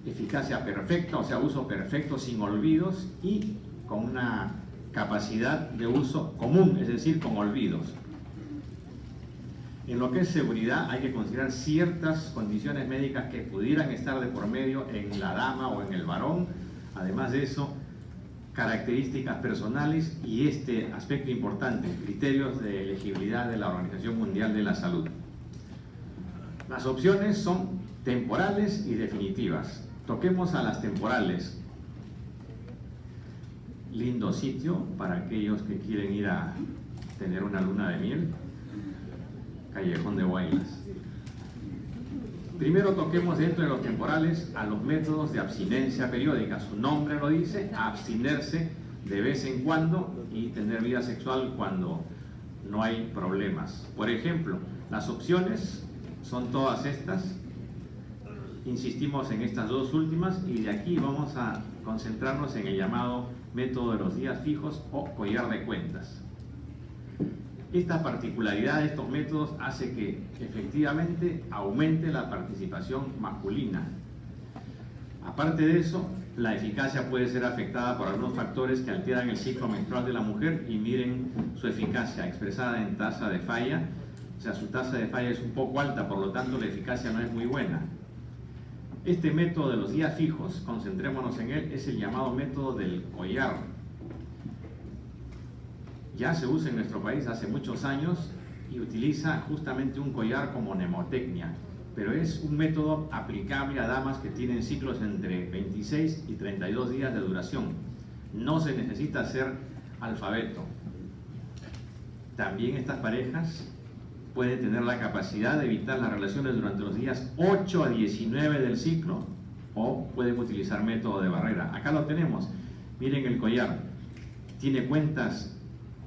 eficacia perfecta, o sea, uso perfecto sin olvidos, y con una capacidad de uso común, es decir, con olvidos. En lo que es seguridad hay que considerar ciertas condiciones médicas que pudieran estar de por medio en la dama o en el varón. Además de eso, características personales y este aspecto importante, criterios de elegibilidad de la Organización Mundial de la Salud. Las opciones son temporales y definitivas. Toquemos a las temporales. Lindo sitio para aquellos que quieren ir a tener una luna de miel. Callejón de Huaylas. Primero toquemos dentro de los temporales a los métodos de abstinencia periódica. Su nombre lo dice, abstenerse de vez en cuando y tener vida sexual cuando no hay problemas. Por ejemplo, las opciones son todas estas. Insistimos en estas dos últimas y de aquí vamos a concentrarnos en el llamado método de los días fijos o collar de cuentas. Esta particularidad de estos métodos hace que efectivamente aumente la participación masculina. Aparte de eso, la eficacia puede ser afectada por algunos factores que alteran el ciclo menstrual de la mujer, y miren su eficacia expresada en tasa de falla. O sea, su tasa de falla es un poco alta, por lo tanto la eficacia no es muy buena. Este método de los días fijos, concentrémonos en él, es el llamado método del collar. Ya se usa en nuestro país hace muchos años y utiliza justamente un collar como mnemotecnia, pero es un método aplicable a damas que tienen ciclos entre 26 y 32 días de duración. No se necesita ser alfabeto. También estas parejas pueden tener la capacidad de evitar las relaciones durante los días 8 a 19 del ciclo, o pueden utilizar método de barrera. Acá lo tenemos. Miren el collar. Tiene cuentas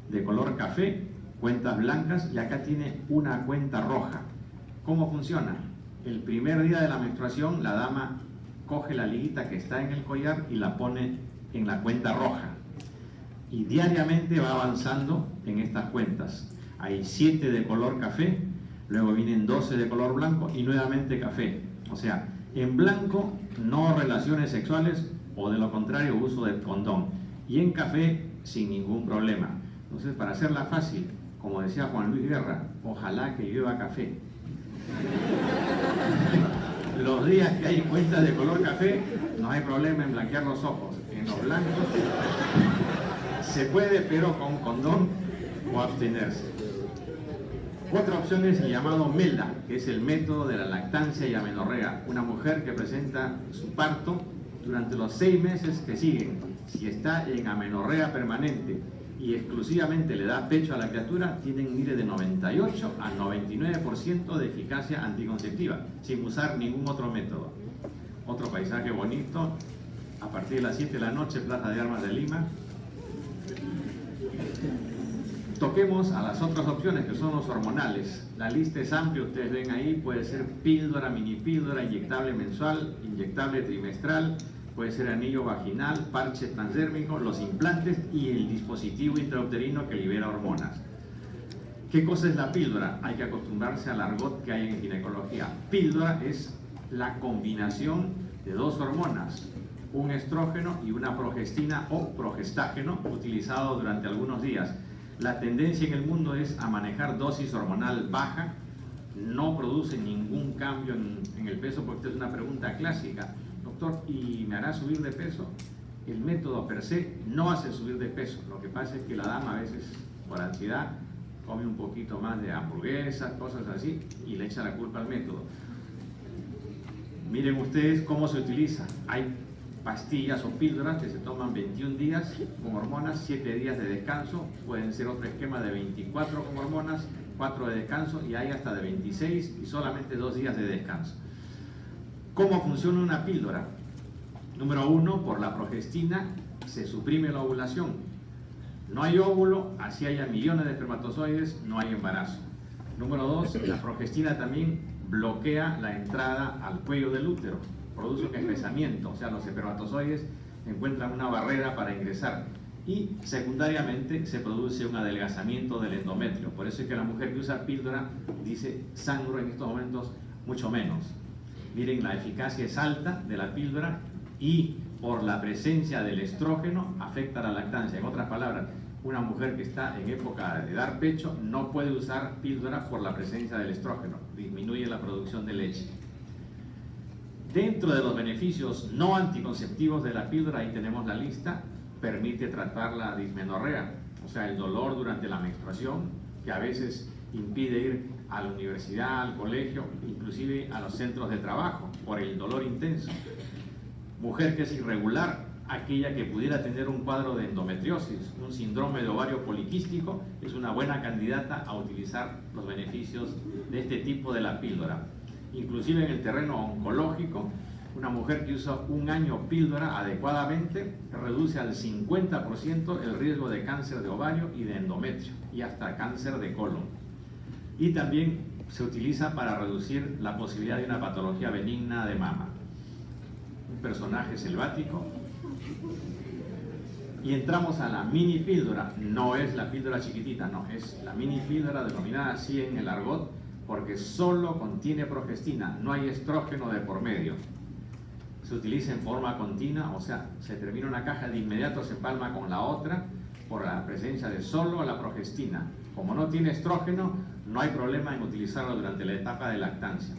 de color café, cuentas blancas, y acá tiene una cuenta roja. ¿Cómo funciona? El primer día de la menstruación, la dama coge la liguita que está en el collar y la pone en la cuenta roja, y diariamente va avanzando en estas cuentas. Hay 7 de color café, luego vienen 12 de color blanco y nuevamente café. O sea, en blanco no relaciones sexuales o de lo contrario uso del condón, y en café sin ningún problema. Entonces, para hacerla fácil, como decía Juan Luis Guerra, ojalá que llueva café. Los días que hay cuentas de color café, no hay problema en blanquear los ojos. En los blancos se puede, pero con condón o abstenerse. Otra opción es el llamado MELA, que es el método de la lactancia y amenorrea. Una mujer que presenta su parto durante los 6 meses que siguen. Si está en amenorrea permanente y exclusivamente le da pecho a la criatura, tienen un de 98 al 99% de eficacia anticonceptiva, sin usar ningún otro método. Otro paisaje bonito, a partir de las 7 de la noche, Plaza de Armas de Lima. Toquemos a las otras opciones, que son los hormonales. La lista es amplia, ustedes ven ahí, puede ser píldora, mini píldora, inyectable mensual, inyectable trimestral, puede ser anillo vaginal, parche transdérmico, los implantes y el dispositivo intrauterino que libera hormonas. ¿Qué cosa es la píldora? Hay que acostumbrarse al argot que hay en ginecología. Píldora es la combinación de 2 hormonas, un estrógeno y una progestina o progestágeno, utilizado durante algunos días. La tendencia en el mundo es a manejar dosis hormonal baja, no produce ningún cambio en el peso, porque esta es una pregunta clásica. Doctor, ¿y me hará subir de peso? El método per se no hace subir de peso. Lo que pasa es que la dama a veces, por ansiedad, come un poquito más de hamburguesas, cosas así, y le echa la culpa al método. Miren ustedes cómo se utiliza. Hay pastillas o píldoras que se toman 21 días con hormonas, 7 días de descanso, pueden ser otro esquema de 24 con hormonas, 4 de descanso, y hay hasta de 26 y solamente 2 días de descanso. ¿Cómo funciona una píldora? Número 1, por la progestina se suprime la ovulación. No hay óvulo, así haya millones de espermatozoides, no hay embarazo. Número 2, la progestina también bloquea la entrada al cuello del útero, produce un espesamiento, o sea, los espermatozoides encuentran una barrera para ingresar, y secundariamente se produce un adelgazamiento del endometrio. Por eso es que la mujer que usa píldora dice: sangro en estos momentos mucho menos. Miren, la eficacia es alta de la píldora, y por la presencia del estrógeno afecta la lactancia. En otras palabras, una mujer que está en época de dar pecho no puede usar píldora por la presencia del estrógeno, disminuye la producción de leche. Dentro de los beneficios no anticonceptivos de la píldora, ahí tenemos la lista, permite tratar la dismenorrea, o sea, el dolor durante la menstruación, que a veces impide ir a la universidad, al colegio, inclusive a los centros de trabajo, por el dolor intenso. Mujer que es irregular, aquella que pudiera tener un cuadro de endometriosis, un síndrome de ovario poliquístico, es una buena candidata a utilizar los beneficios de este tipo de la píldora. Inclusive en el terreno oncológico, una mujer que usa 1 año píldora adecuadamente reduce al 50% el riesgo de cáncer de ovario y de endometrio, y hasta cáncer de colon. Y también se utiliza para reducir la posibilidad de una patología benigna de mama. Un personaje selvático. Y entramos a la mini píldora. No es la píldora chiquitita, no, es la mini píldora, denominada así en el argot, porque solo contiene progestina, no hay estrógeno de por medio. Se utiliza en forma continua, o sea, se termina una caja, de inmediato se empalma con la otra por la presencia de solo la progestina. Como no tiene estrógeno, no hay problema en utilizarlo durante la etapa de lactancia.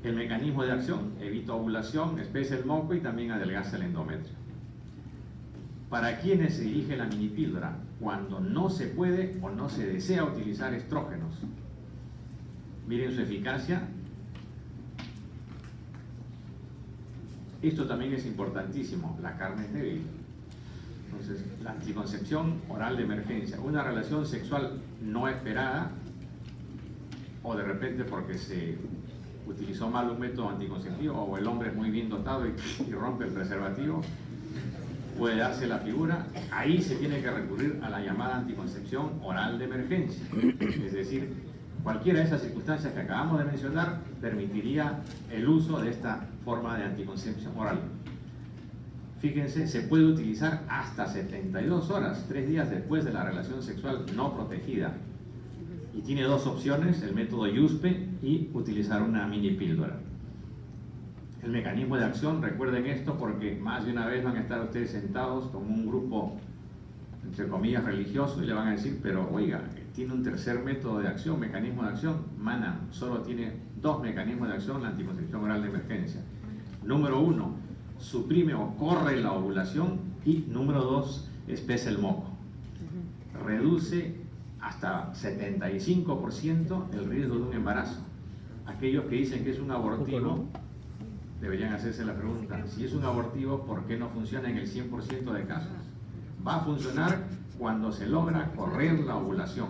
El mecanismo de acción: evita ovulación, espesa el moco y también adelgaza el endometrio. ¿Para quiénes se elige la mini píldora? Cuando no se puede o no se desea utilizar estrógenos. Miren su eficacia. Esto también es importantísimo, la carne es débil. Entonces, la anticoncepción oral de emergencia, una relación sexual no esperada, o de repente porque se utilizó mal un método anticonceptivo, o el hombre es muy bien dotado y rompe el preservativo, puede darse la figura. Ahí se tiene que recurrir a la llamada anticoncepción oral de emergencia. Es decir, cualquiera de esas circunstancias que acabamos de mencionar permitiría el uso de esta forma de anticoncepción oral. Fíjense, se puede utilizar hasta 72 horas, 3 días después de la relación sexual no protegida. Y tiene dos opciones, el método Yuspe y utilizar una mini píldora. El mecanismo de acción, recuerden esto porque más de una vez van a estar ustedes sentados con un grupo, entre comillas, religioso y le van a decir, pero oiga, tiene un tercer método de acción, mecanismo de acción. Mana, solo tiene dos mecanismos de acción la anticoncepción oral de emergencia. Número 1, suprime o corre la ovulación, y número 2, espesa el moco. Reduce hasta 75% el riesgo de un embarazo. Aquellos que dicen que es un abortivo deberían hacerse la pregunta, si es un abortivo, ¿por qué no funciona en el 100% de casos? Va a funcionar cuando se logra correr la ovulación,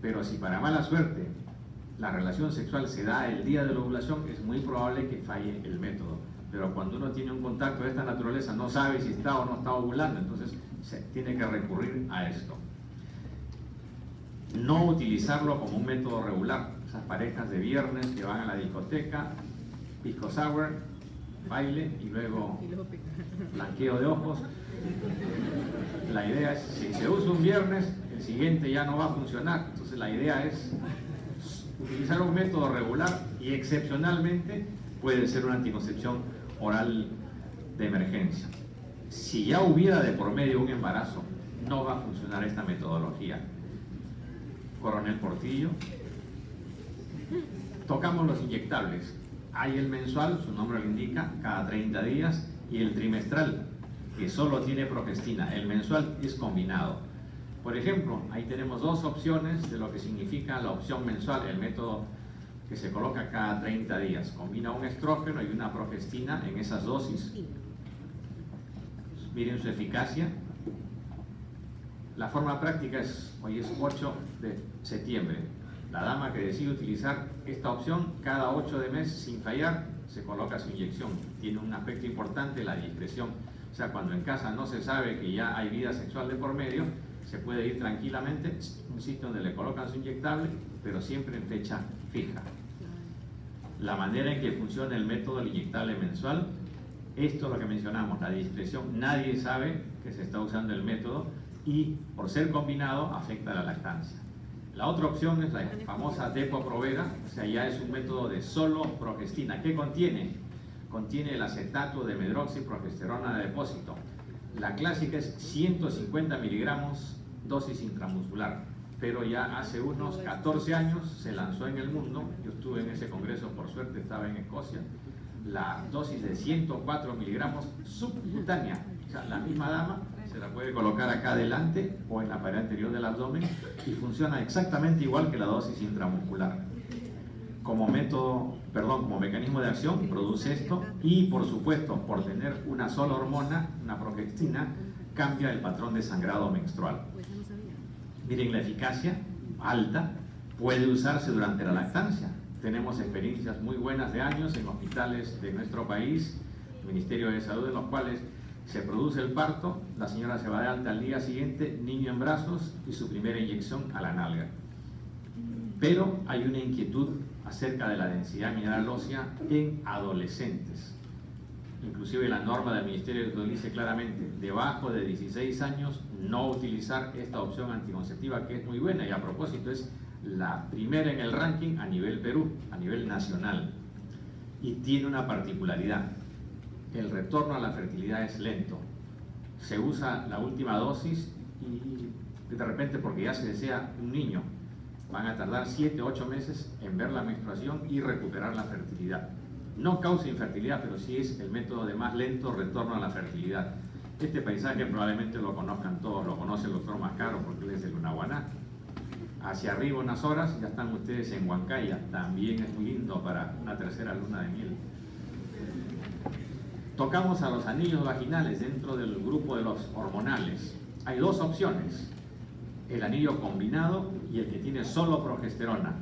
pero si para mala suerte la relación sexual se da el día de la ovulación, es muy probable que falle el método. Pero cuando uno tiene un contacto de esta naturaleza, no sabe si está o no está ovulando, entonces se tiene que recurrir a esto. No utilizarlo como un método regular. Esas parejas de viernes que van a la discoteca, pisco sour, baile y luego blanqueo de ojos. La idea es, si se usa un viernes, el siguiente ya no va a funcionar. Entonces la idea es utilizar un método regular y excepcionalmente puede ser una anticoncepción oral de emergencia. Si ya hubiera de por medio un embarazo, no va a funcionar esta metodología. Coronel Portillo. Tocamos los inyectables. Hay el mensual, su nombre lo indica, cada 30 días, y el trimestral, que solo tiene progestina. El mensual es combinado. Por ejemplo, ahí tenemos dos opciones de lo que significa la opción mensual, el método que se coloca cada 30 días. Combina un estrógeno y una progestina en esas dosis. Miren su eficacia. La forma práctica es, hoy es 8 de septiembre. La dama que decide utilizar esta opción, cada 8 de mes, sin fallar, se coloca su inyección. Tiene un aspecto importante, la discreción. O sea, cuando en casa no se sabe que ya hay vida sexual de por medio, se puede ir tranquilamente a un sitio donde le colocan su inyectable, pero siempre en fecha fija. La manera en que funciona el método del inyectable mensual, esto es lo que mencionamos, la discreción. Nadie sabe que se está usando el método y por ser combinado afecta a la lactancia. La otra opción es la famosa Depo-Provera, o sea, ya es un método de solo progestina. ¿Qué contiene? Contiene el acetato de medroxiprogesterona de depósito. La clásica es 150 miligramos dosis intramuscular, pero ya hace unos 14 años se lanzó en el mundo, yo estuve en ese congreso, por suerte estaba en Escocia, la dosis de 104 miligramos subcutánea, o sea, la misma dama se la puede colocar acá adelante o en la pared anterior del abdomen y funciona exactamente igual que la dosis intramuscular. Como mecanismo de acción produce esto y por supuesto por tener una sola hormona, una progestina, cambia el patrón de sangrado menstrual. Miren la eficacia alta, puede usarse durante la lactancia. Tenemos experiencias muy buenas de años en hospitales de nuestro país, Ministerio de Salud, en los cuales se produce el parto, la señora se va de alta al día siguiente, niño en brazos y su primera inyección a la nalga. Pero hay una inquietud acerca de la densidad mineral ósea en adolescentes. Inclusive la norma del Ministerio de Salud dice claramente, debajo de 16 años no utilizar esta opción anticonceptiva, que es muy buena y a propósito es la primera en el ranking a nivel Perú, a nivel nacional. Y tiene una particularidad, el retorno a la fertilidad es lento. Se usa la última dosis y de repente, porque ya se desea un niño, van a tardar 7 o 8 meses en ver la menstruación y recuperar la fertilidad. No causa infertilidad, pero sí es el método de más lento retorno a la fertilidad. Este paisaje probablemente lo conozcan todos, lo conoce el doctor Mascaro porque él es de Lunahuaná. Hacia arriba unas horas ya están ustedes en Huancaya, también es muy lindo para una tercera luna de miel. Tocamos a los anillos vaginales dentro del grupo de los hormonales. Hay dos opciones, el anillo combinado y el que tiene solo progesterona.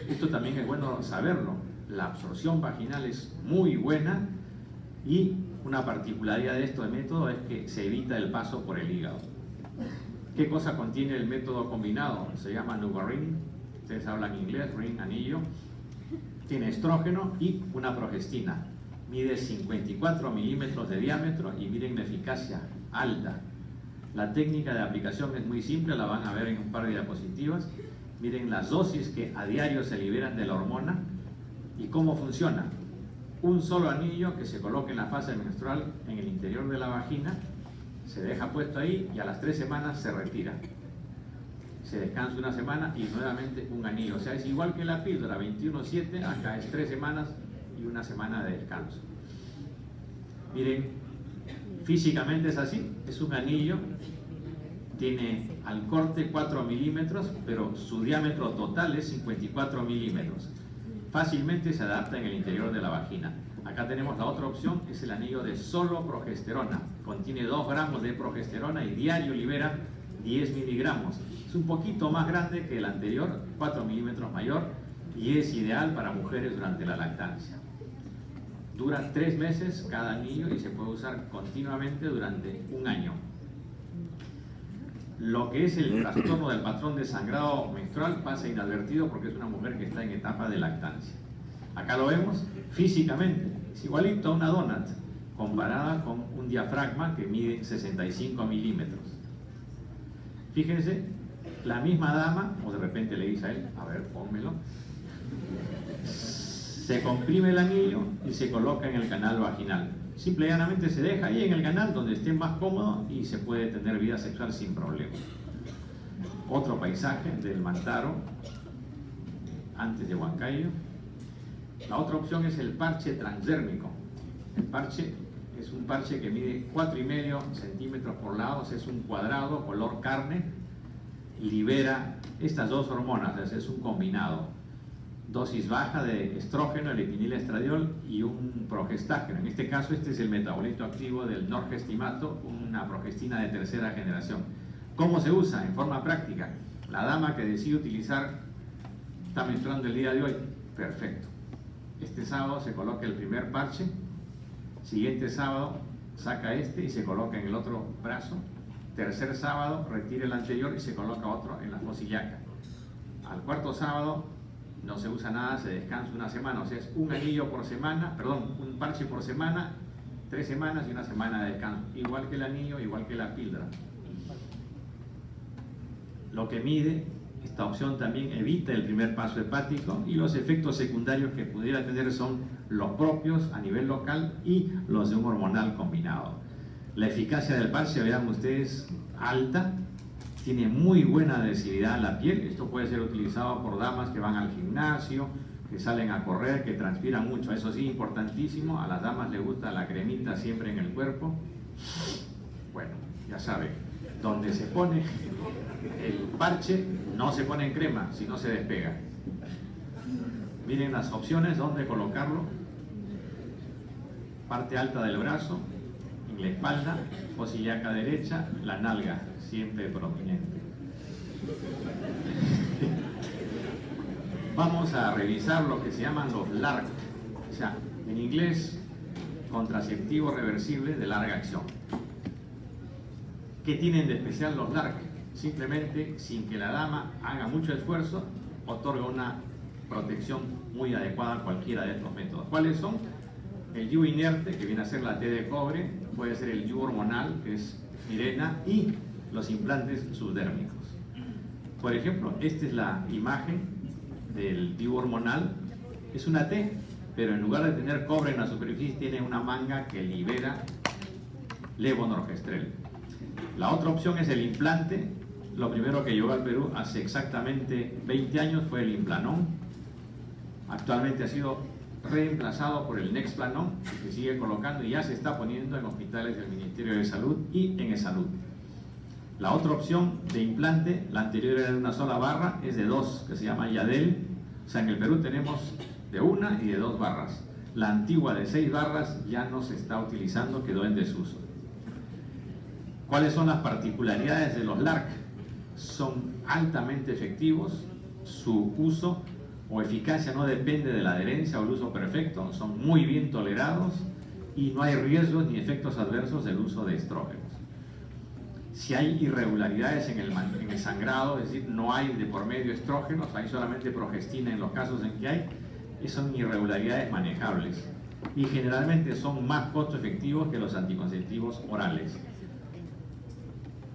Esto también es bueno saberlo. La absorción vaginal es muy buena y una particularidad de este método es que se evita el paso por el hígado. ¿Qué cosa contiene el método combinado? Se llama NuvaRing, ustedes hablan inglés, ring, anillo. Tiene estrógeno y una progestina. Mide 54 milímetros de diámetro y miren la eficacia alta. La técnica de aplicación es muy simple, la van a ver en un par de diapositivas. Miren las dosis que a diario se liberan de la hormona y cómo funciona. Un solo anillo que se coloca en la fase menstrual en el interior de la vagina, se deja puesto ahí y a las 3 semanas se retira. Se descansa una semana y nuevamente un anillo. O sea, es igual que la píldora, 21/7, acá es 3 semanas y una semana de descanso. Miren, físicamente es así, es un anillo, tiene al corte 4 milímetros, pero su diámetro total es 54 milímetros. Fácilmente se adapta en el interior de la vagina. Acá tenemos la otra opción, es el anillo de solo progesterona. Contiene 2 gramos de progesterona y diario libera 10 miligramos. Es un poquito más grande que el anterior, 4 milímetros mayor, y es ideal para mujeres durante la lactancia. Dura 3 meses cada anillo y se puede usar continuamente durante un año. Lo que es el trastorno del patrón de sangrado menstrual pasa inadvertido porque es una mujer que está en etapa de lactancia. Acá lo vemos físicamente, es igualito a una donut comparada con un diafragma que mide 65 milímetros. Fíjense, la misma dama, o de repente le dice a él, a ver, pónmelo, se comprime el anillo y se coloca en el canal vaginal. Simple y llanamente se deja ahí en el canal donde esté más cómodo y se puede tener vida sexual sin problema. Otro paisaje del Mantaro, antes de Huancayo. La otra opción es el parche transdérmico. El parche es un parche que mide 4,5 centímetros por lado, es un cuadrado color carne, libera estas 2 hormonas, es un combinado. Dosis baja de estrógeno, el epinilestradiol y un progestágeno. En este caso, este es el metabolito activo del norgestimato, una progestina de 3ª generación. ¿Cómo se usa? En forma práctica. La dama que decide utilizar, está menstruando el día de hoy, perfecto. Este sábado se coloca el primer parche, siguiente sábado saca este y se coloca en el otro brazo, tercer sábado retira el anterior y se coloca otro en la fosillaca. Al cuarto sábado no se usa nada, se descansa una semana, o sea, es un anillo por semana, perdón, un parche por semana, 3 semanas y una semana de descanso, igual que el anillo, igual que la píldora. Lo que mide, esta opción también evita el primer paso hepático y los efectos secundarios que pudiera tener son los propios a nivel local y los de un hormonal combinado. La eficacia del parche, vean ustedes, alta. Tiene muy buena adhesividad a la piel. Esto puede ser utilizado por damas que van al gimnasio, que salen a correr, que transpiran mucho. Eso sí, importantísimo. A las damas les gusta la cremita siempre en el cuerpo. Bueno, ya saben, donde se pone el parche no se pone en crema, sino se despega. Miren las opciones donde colocarlo. Parte alta del brazo, en la espalda, fosillaca derecha, la nalga, siempre prominente. Vamos a revisar lo que se llaman los LARC, o sea, en inglés, contraceptivo reversible de larga acción. ¿Qué tienen de especial los LARC? Simplemente, sin que la dama haga mucho esfuerzo, otorga una protección muy adecuada a cualquiera de estos métodos. ¿Cuáles son? El DIU inerte, que viene a ser la T de cobre, puede ser el DIU hormonal, que es Mirena, y los implantes subdérmicos. Por ejemplo, esta es la imagen del DIU hormonal. Es una T, pero en lugar de tener cobre en la superficie, tiene una manga que libera levonorgestrel. La otra opción es el implante. Lo primero que llegó al Perú hace exactamente 20 años fue el Implanon. Actualmente ha sido reemplazado por el Nexplanon, que se sigue colocando y ya se está poniendo en hospitales del Ministerio de Salud y en eSalud. La otra opción de implante, la anterior era de una sola barra, es de 2, que se llama Yadel. O sea, en el Perú tenemos de 1 y de 2 barras. La antigua de 6 barras ya no se está utilizando, quedó en desuso. ¿Cuáles son las particularidades de los LARC? Son altamente efectivos, su uso o eficacia no depende de la adherencia o el uso perfecto, son muy bien tolerados y no hay riesgos ni efectos adversos del uso de estrógenos. Si hay irregularidades en el sangrado, es decir, no hay de por medio estrógenos, hay solamente progestina en los casos en que hay, son irregularidades manejables y generalmente son más costo efectivos que los anticonceptivos orales.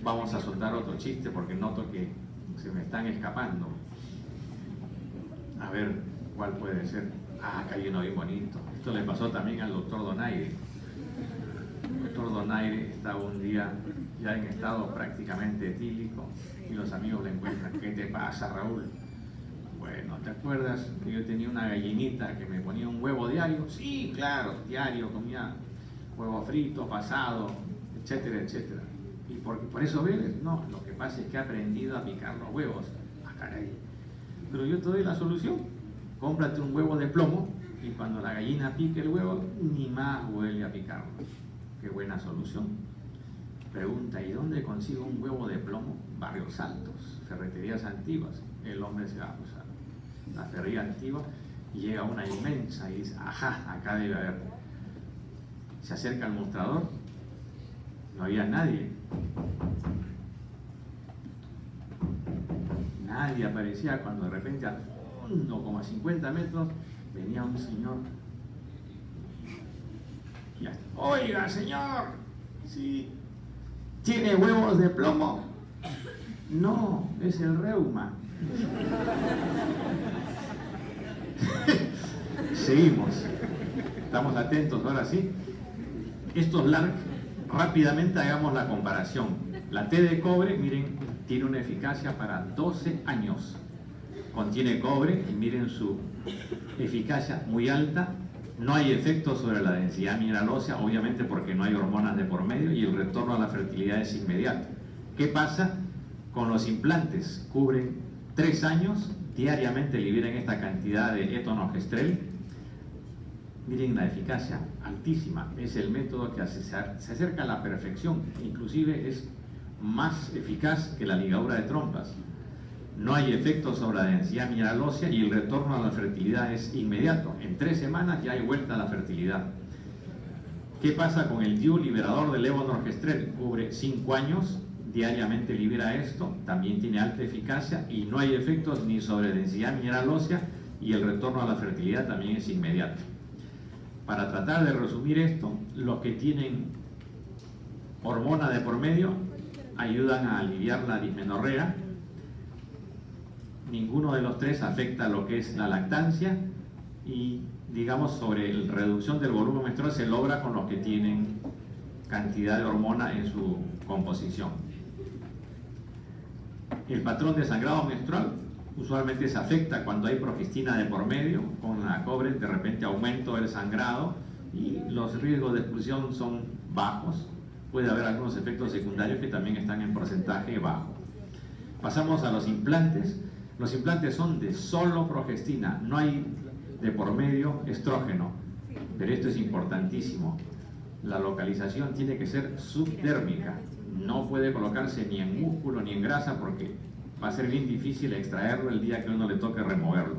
Vamos a soltar otro chiste porque noto que se me están escapando. A ver, ¿cuál puede ser? Ah, acá hay uno bien bonito. Esto le pasó también al doctor Donaire. El doctor Donaire estaba un día ya en estado prácticamente etílico y los amigos le encuentran: ¿qué te pasa, Raúl? Bueno, ¿te acuerdas que yo tenía una gallinita que me ponía un huevo diario? Sí, claro, diario, comía huevo frito, pasado, etcétera, etcétera. ¿Y por eso bebes? No, lo que pasa es que he aprendido a picar los huevos. Ah, caray. Pero yo te doy la solución. Cómprate un huevo de plomo y cuando la gallina pique el huevo, ni más huele a picarlo. Qué buena solución. Pregunta: ¿y dónde consigo un huevo de plomo? Barrios Altos, ferreterías antiguas. El hombre se va a la ferrería antigua y llega una inmensa y dice: ajá, acá debe haber. Se acerca al mostrador, no había nadie. Nadie aparecía, cuando de repente al fondo, como a 50 metros, venía un señor. Y hasta: oiga, señor, ¿sí tiene huevos de plomo? No, es el reuma. Seguimos. Estamos atentos, ahora sí. Estos LARC, rápidamente hagamos la comparación. La T de cobre, miren, tiene una eficacia para 12 años. Contiene cobre y miren su eficacia muy alta. No hay efecto sobre la densidad mineral ósea, obviamente porque no hay hormonas de por medio, y el retorno a la fertilidad es inmediato. ¿Qué pasa con los implantes? Cubren 3 años, diariamente liberan esta cantidad de etonogestrel. Miren la eficacia altísima, es el método que se acerca a la perfección, inclusive es más eficaz que la ligadura de trompas. No hay efecto sobre la densidad mineral ósea y el retorno a la fertilidad es inmediato. En 3 semanas ya hay vuelta a la fertilidad. ¿Qué pasa con el DIU liberador del levonorgestrel? Cubre 5 años, diariamente libera esto, también tiene alta eficacia y no hay efectos ni sobre densidad mineral ósea y el retorno a la fertilidad también es inmediato. Para tratar de resumir esto, los que tienen hormona de por medio ayudan a aliviar la dismenorrea. Ninguno de los 3 afecta lo que es la lactancia y, digamos, sobre la reducción del volumen menstrual se logra con los que tienen cantidad de hormona en su composición. El patrón de sangrado menstrual usualmente se afecta cuando hay progestina de por medio. Con la cobre de repente aumento el sangrado y los riesgos de expulsión son bajos. Puede haber algunos efectos secundarios que también están en porcentaje bajo. Pasamos a los implantes. Los implantes son de solo progestina, no hay de por medio estrógeno, pero esto es importantísimo. La localización tiene que ser subdérmica, no puede colocarse ni en músculo ni en grasa porque va a ser bien difícil extraerlo el día que uno le toque removerlo.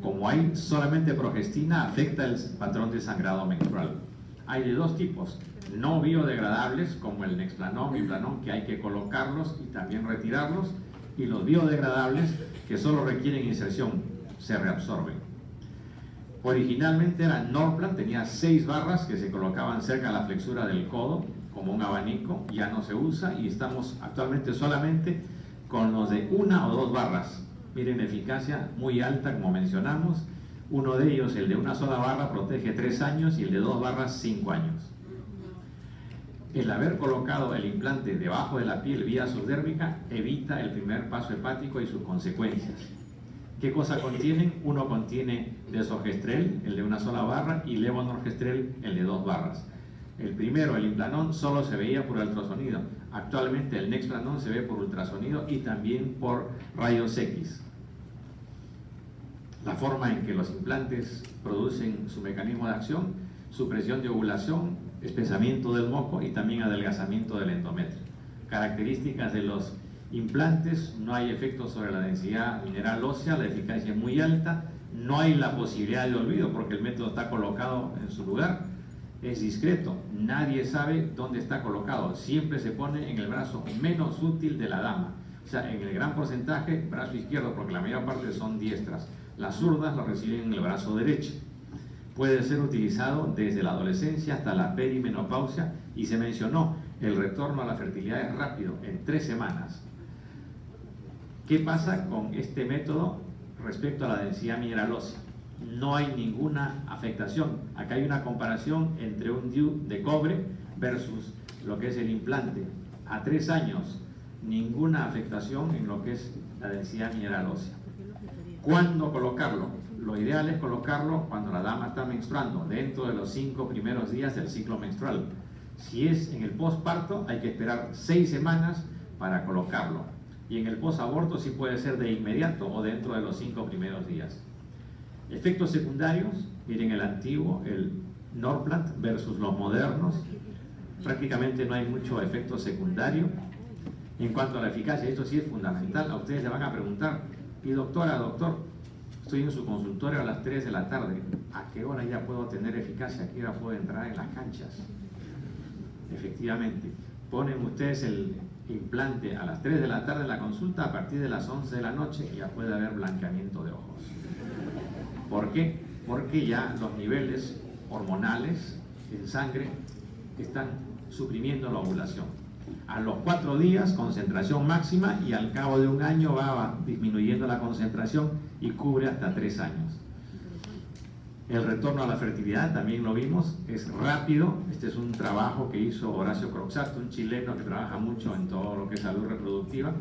Como hay solamente progestina, afecta el patrón de sangrado menstrual. Hay de 2 tipos: no biodegradables, como el Nexplanon, Miplanón, que hay que colocarlos y también retirarlos, y los biodegradables, que solo requieren inserción, se reabsorben. Originalmente era Norplant, tenía 6 barras que se colocaban cerca de la flexura del codo, como un abanico, ya no se usa y estamos actualmente solamente con los de 1 o 2 barras. Miren, eficacia muy alta, como mencionamos. Uno de ellos, el de una sola barra, protege 3 años y el de 2 barras 5 años. El haber colocado el implante debajo de la piel vía subdérmica evita el primer paso hepático y sus consecuencias. ¿Qué cosa contienen? Uno contiene desogestrel, el de una sola barra, y levonorgestrel, el de 2 barras. El primero, el Implanon, solo se veía por ultrasonido. Actualmente el Nexplanon se ve por ultrasonido y también por rayos X. La forma en que los implantes producen su mecanismo de acción: supresión de ovulación, espesamiento del moco y también adelgazamiento del endometrio. Características de los implantes: no hay efecto sobre la densidad mineral ósea, la eficacia es muy alta, no hay la posibilidad de olvido porque el método está colocado en su lugar, es discreto, nadie sabe dónde está colocado, siempre se pone en el brazo menos útil de la dama, o sea, en el gran porcentaje brazo izquierdo, porque la mayor parte son diestras, las zurdas lo reciben en el brazo derecho. Puede ser utilizado desde la adolescencia hasta la perimenopausia y se mencionó, el retorno a la fertilidad es rápido, en 3 semanas. ¿Qué pasa con este método? respecto a la densidad mineral ósea. No hay ninguna afectación. Acá hay una comparación entre un DIU de cobre versus lo que es el implante. A 3 años, ninguna afectación en lo que es la densidad mineral ósea. ¿Cuándo colocarlo? Lo ideal es colocarlo cuando la dama está menstruando, dentro de los 5 primeros días del ciclo menstrual. Si es en el posparto, hay que esperar 6 semanas para colocarlo. Y en el posaborto sí puede ser de inmediato o dentro de los 5 primeros días. Efectos secundarios, miren el antiguo, el Norplant versus los modernos. Prácticamente no hay mucho efecto secundario. En cuanto a la eficacia, esto sí es fundamental. A ustedes le van a preguntar, y doctora, doctor, estoy en su consultorio a las 3 de la tarde, ¿a qué hora ya puedo tener eficacia? ¿A qué hora puedo entrar en las canchas? Efectivamente, ponen ustedes el implante a las 3 de la tarde en la consulta, a partir de las 11 de la noche ya puede haber blanqueamiento de ojos. ¿Por qué? Porque ya los niveles hormonales en sangre están suprimiendo la ovulación. A los 4 días, concentración máxima, y al cabo de 1 año va disminuyendo la concentración y cubre hasta 3 años. El retorno a la fertilidad, también lo vimos, es rápido. Este es un trabajo que hizo Horacio Croxat, un chileno que trabaja mucho en todo lo que es salud reproductiva.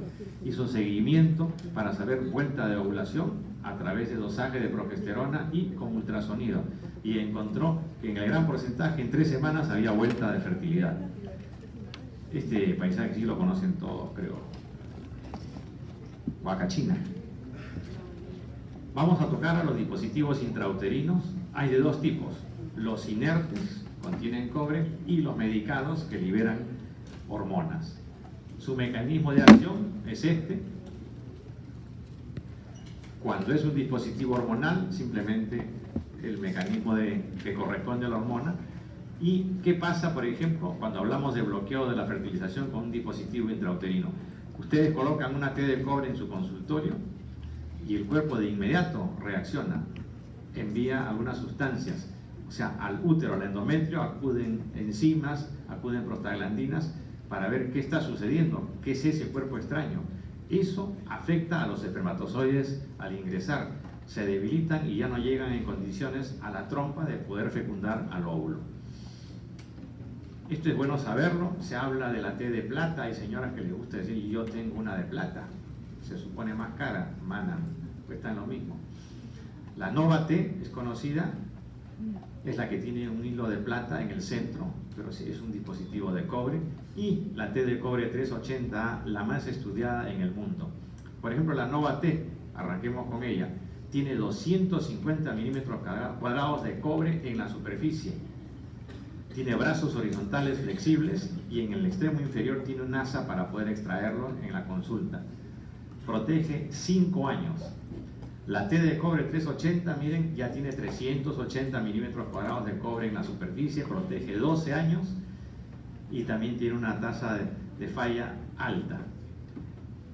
Hizo seguimiento para saber vuelta de ovulación a través de dosaje de progesterona y con ultrasonido. Y encontró que en el gran porcentaje, en 3 semanas, había vuelta de fertilidad. Este paisaje sí lo conocen todos, creo. Huacachina. Vamos a tocar a los dispositivos intrauterinos. Hay de 2 tipos: los inertes, contienen cobre, y los medicados, que liberan hormonas. Su mecanismo de acción es este. Cuando es un dispositivo hormonal, simplemente el mecanismo que corresponde a la hormona. ¿Y qué pasa, por ejemplo, cuando hablamos de bloqueo de la fertilización con un dispositivo intrauterino? Ustedes colocan una T de cobre en su consultorio y el cuerpo de inmediato reacciona, envía algunas sustancias, o sea, al útero, al endometrio, acuden enzimas, acuden prostaglandinas para ver qué está sucediendo, qué es ese cuerpo extraño. Eso afecta a los espermatozoides al ingresar, se debilitan y ya no llegan en condiciones a la trompa de poder fecundar al óvulo. Esto es bueno saberlo. Se habla de la T de plata. Hay señoras que les gusta decir, yo tengo una de plata. Se supone más cara, mana, cuesta lo mismo. La Nova T es conocida, es la que tiene un hilo de plata en el centro, pero sí es un dispositivo de cobre. Y la T de cobre 380A, la más estudiada en el mundo. Por ejemplo, la Nova T, arranquemos con ella, tiene 250 milímetros cuadrados de cobre en la superficie. Tiene brazos horizontales flexibles y en el extremo inferior tiene un asa para poder extraerlo en la consulta. Protege 5 años. La T de cobre 380, miren, ya tiene 380 milímetros cuadrados de cobre en la superficie, protege 12 años y también tiene una tasa de falla alta.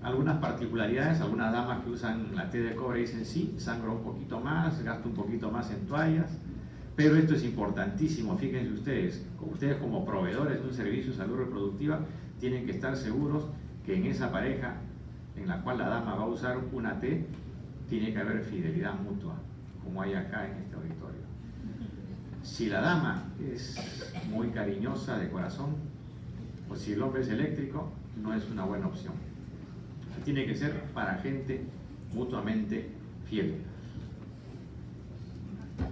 Algunas particularidades, algunas damas que usan la T de cobre dicen sí, sangro un poquito más, gasto un poquito más en toallas. Pero esto es importantísimo, fíjense ustedes como proveedores de un servicio de salud reproductiva, tienen que estar seguros que en esa pareja en la cual la dama va a usar una T, tiene que haber fidelidad mutua, como hay acá en este auditorio. Si la dama es muy cariñosa de corazón, o si el hombre es eléctrico, no es una buena opción. Tiene que ser para gente mutuamente fiel.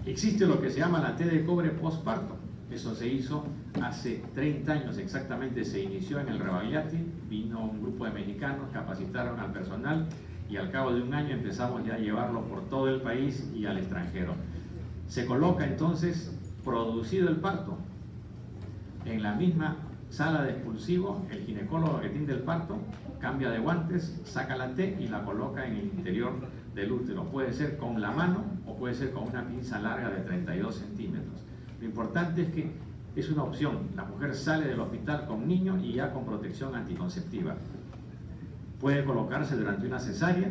Existe lo que se llama la T de cobre postparto. Eso se hizo hace 30 años exactamente, se inició en el Rebagliati, vino un grupo de mexicanos, capacitaron al personal y al cabo de 1 año empezamos ya a llevarlo por todo el país y al extranjero. Se coloca entonces, producido el parto, en la misma sala de expulsivo, el ginecólogo que atiende el parto cambia de guantes, saca la T y la coloca en el interior del útero. Puede ser con la mano o puede ser con una pinza larga de 32 centímetros. Lo importante es que es una opción. La mujer sale del hospital con niño y ya con protección anticonceptiva. Puede colocarse durante una cesárea,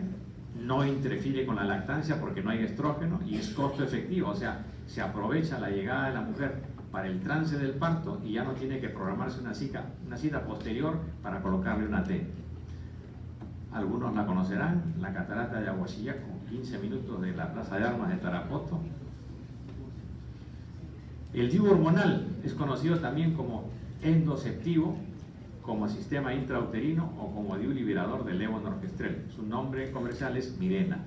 no interfiere con la lactancia porque no hay estrógeno y es costo efectivo, o sea, se aprovecha la llegada de la mujer para el trance del parto y ya no tiene que programarse una cita posterior para colocarle una T. algunos la conocerán, la catarata de Aguachillaco, 15 minutos de la Plaza de Armas de Tarapoto. El DIU hormonal es conocido también como endoceptivo, como sistema intrauterino o como DIU liberador del levonorgestrel. Su nombre comercial es Mirena.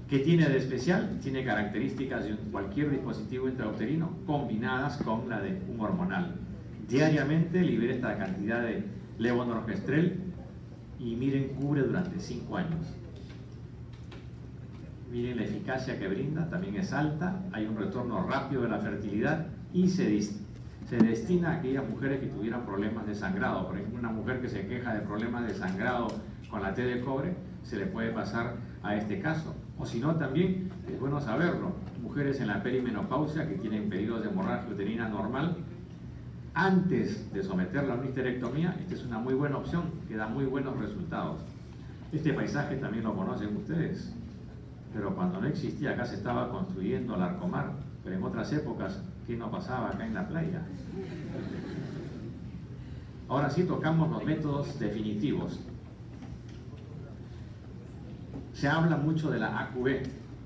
¿Qué tiene de especial? Tiene características de cualquier dispositivo intrauterino combinadas con la de un hormonal. Diariamente libera esta cantidad de levonorgestrel y miren, cubre durante 5 años. Miren la eficacia que brinda, también es alta, hay un retorno rápido de la fertilidad y se destina a aquellas mujeres que tuvieran problemas de sangrado. Por ejemplo, una mujer que se queja de problemas de sangrado con la T de cobre, se le puede pasar a este caso. O si no, también es bueno saberlo, mujeres en la perimenopausia que tienen periodos de hemorragia uterina normal, antes de someterla a una histerectomía, esta es una muy buena opción que da muy buenos resultados. Este paisaje también lo conocen ustedes, pero cuando no existía, acá se estaba construyendo Larcomar, pero en otras épocas, ¿qué no pasaba acá en la playa? Ahora sí tocamos los métodos definitivos. Se habla mucho de la AQV,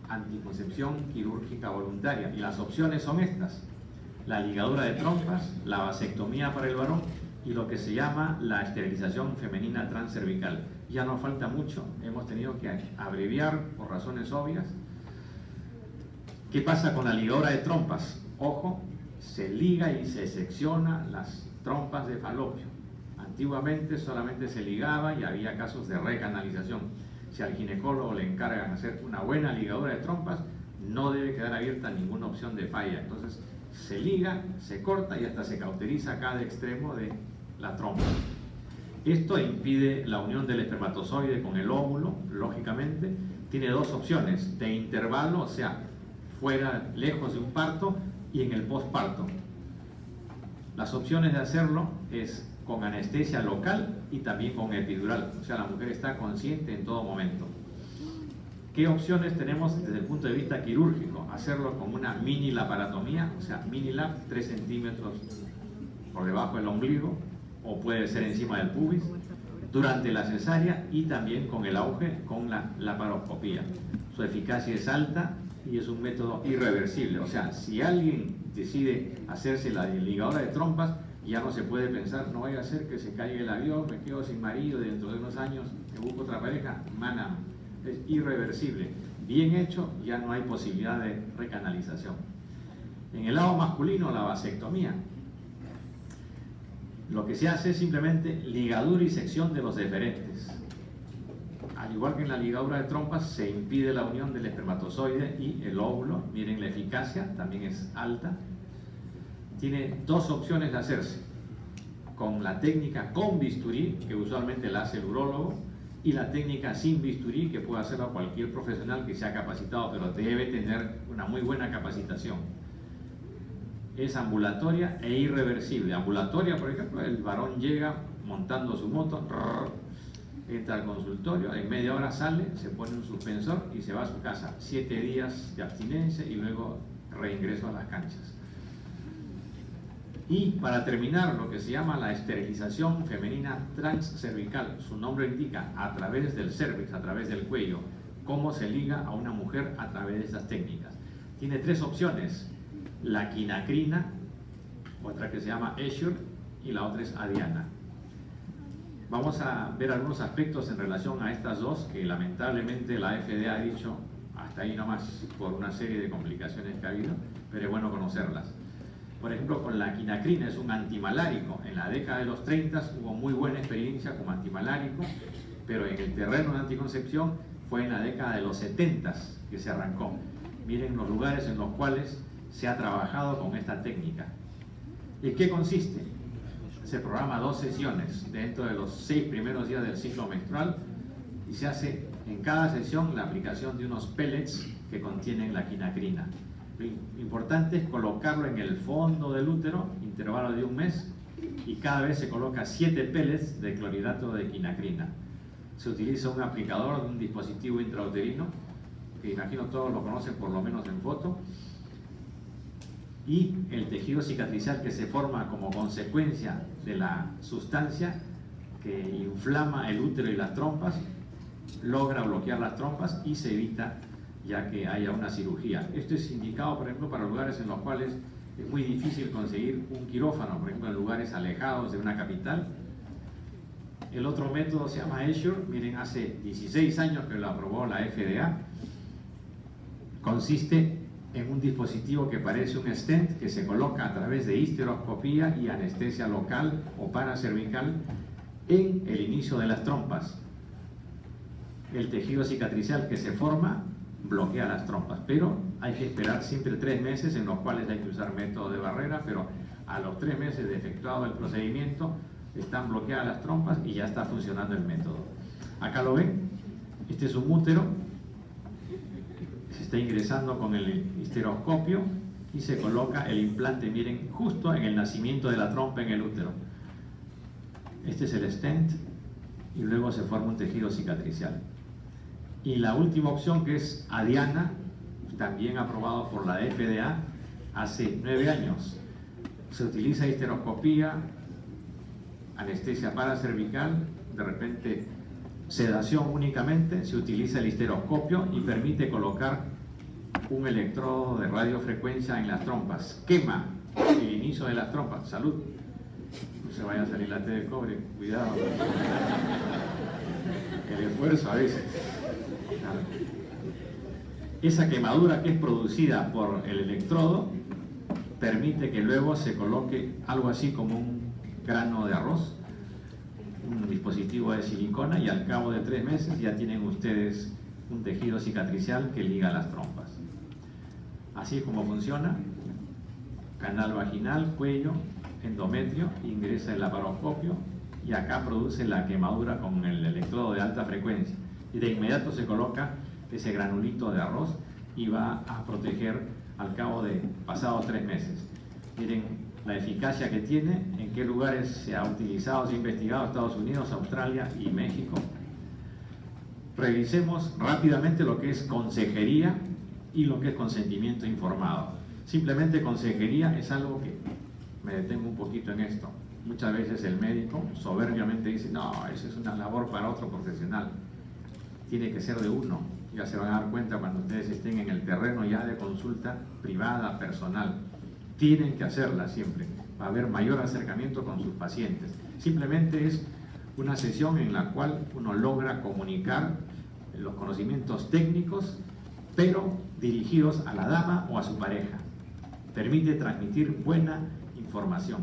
anticoncepción quirúrgica voluntaria, y las opciones son estas: la ligadura de trompas, la vasectomía para el varón y lo que se llama la esterilización femenina transcervical. Ya no falta mucho, hemos tenido que abreviar por razones obvias. ¿Qué pasa con la ligadura de trompas? Ojo, se liga y se secciona las trompas de falopio. Antiguamente solamente se ligaba y había casos de recanalización. Si al ginecólogo le encargan hacer una buena ligadura de trompas, no debe quedar abierta ninguna opción de falla. Entonces se liga, se corta y hasta se cauteriza cada extremo de la trompa. Esto impide la unión del espermatozoide con el óvulo, lógicamente. Tiene dos opciones: de intervalo, o sea, fuera, lejos de un parto, y en el posparto. Las opciones de hacerlo es con anestesia local y también con epidural, o sea, la mujer está consciente en todo momento. ¿Qué opciones tenemos desde el punto de vista quirúrgico? Hacerlo con una mini laparotomía, o sea, mini lap, 3 centímetros por debajo del ombligo, o puede ser encima del pubis, durante la cesárea y también con el auge, con la laparoscopía. Su eficacia es alta y es un método irreversible, o sea, si alguien decide hacerse la ligadura de trompas, ya no se puede pensar, no vaya a ser que se caiga el avión, me quedo sin marido, dentro de unos años me busco otra pareja. Mana, es irreversible. Bien hecho, ya no hay posibilidad de recanalización. En el lado masculino, la vasectomía. Lo que se hace es simplemente ligadura y sección de los deferentes. Al igual que en la ligadura de trompas, se impide la unión del espermatozoide y el óvulo. Miren, la eficacia también es alta. Tiene dos opciones de hacerse: con la técnica con bisturí, que usualmente la hace el urólogo, y la técnica sin bisturí, que puede hacerlo cualquier profesional que sea capacitado, pero debe tener una muy buena capacitación. Es ambulatoria e irreversible. Ambulatoria, por ejemplo, el varón llega montando su moto, entra al consultorio, en media hora sale, se pone un suspensor y se va a su casa. 7 días de abstinencia y luego reingreso a las canchas. Y para terminar, lo que se llama la esterilización femenina transcervical. Su nombre indica, a través del cervix, a través del cuello, cómo se liga a una mujer a través de estas técnicas. Tiene 3 opciones: la quinacrina, otra que se llama Essure, y la otra es Adiana. Vamos a ver algunos aspectos en relación a estas dos, que lamentablemente la FDA ha dicho hasta ahí nomás por una serie de complicaciones que ha habido, pero es bueno conocerlas. Por ejemplo, con la quinacrina, es un antimalárico. En la década de los 30 hubo muy buena experiencia como antimalárico, pero en el terreno de anticoncepción fue en la década de los 70 que se arrancó. Miren los lugares en los cuales se ha trabajado con esta técnica. ¿En qué consiste? Se programa 2 sesiones dentro de los 6 primeros días del ciclo menstrual y se hace en cada sesión la aplicación de unos pellets que contienen la quinacrina. Lo importante es colocarlo en el fondo del útero, intervalo de 1 mes, y cada vez se coloca 7 pellets de clorhidrato de quinacrina. Se utiliza un aplicador de un dispositivo intrauterino, que imagino todos lo conocen por lo menos en foto, y el tejido cicatrizal que se forma como consecuencia de la sustancia que inflama el útero y las trompas logra bloquear las trompas y se evita ya que haya una cirugía. Esto es indicado, por ejemplo, para lugares en los cuales es muy difícil conseguir un quirófano, por ejemplo, en lugares alejados de una capital. El otro método se llama Essure. Miren, hace 16 años que lo aprobó la FDA. Consiste en un dispositivo que parece un stent que se coloca a través de histeroscopía y anestesia local o paracervical en el inicio de las trompas. El tejido cicatricial que se forma bloquea las trompas, pero hay que esperar siempre 3 meses en los cuales hay que usar método de barrera, pero a los 3 meses de efectuado el procedimiento están bloqueadas las trompas y ya está funcionando el método. Acá lo ven, este es un útero, se está ingresando con el histeroscopio y se coloca el implante, miren, justo en el nacimiento de la trompa en el útero. Este es el stent y luego se forma un tejido cicatricial. Y la última opción, que es Adiana, también aprobado por la FDA hace 9 años. Se utiliza histeroscopía, anestesia paracervical, de repente sedación únicamente, se utiliza el histeroscopio y permite colocar un electrodo de radiofrecuencia en las trompas. Quema el inicio de las trompas. Salud. No se vaya a salir la T de cobre, cuidado. El esfuerzo a veces. Claro. Esa quemadura que es producida por el electrodo permite que luego se coloque algo así como un grano de arroz, un dispositivo de silicona, y al cabo de 3 meses ya tienen ustedes un tejido cicatricial que liga las trompas. Así es como funciona: canal vaginal, cuello, endometrio, ingresa el laparoscopio y acá produce la quemadura con el electrodo de alta frecuencia y de inmediato se coloca ese granulito de arroz y va a proteger al cabo de pasados 3 meses. Miren la eficacia que tiene, en qué lugares se ha utilizado, se ha investigado: Estados Unidos, Australia y México. Revisemos rápidamente lo que es consejería y lo que es consentimiento informado. Simplemente consejería es algo que me detengo un poquito en esto. Muchas veces el médico soberbiamente dice: no, eso es una labor para otro profesional, tiene que ser de uno. Ya se van a dar cuenta cuando ustedes estén en el terreno ya de consulta privada, personal. Tienen que hacerla siempre, va a haber mayor acercamiento con sus pacientes. Simplemente es una sesión en la cual uno logra comunicar los conocimientos técnicos, pero dirigidos a la dama o a su pareja. Permite transmitir buena información.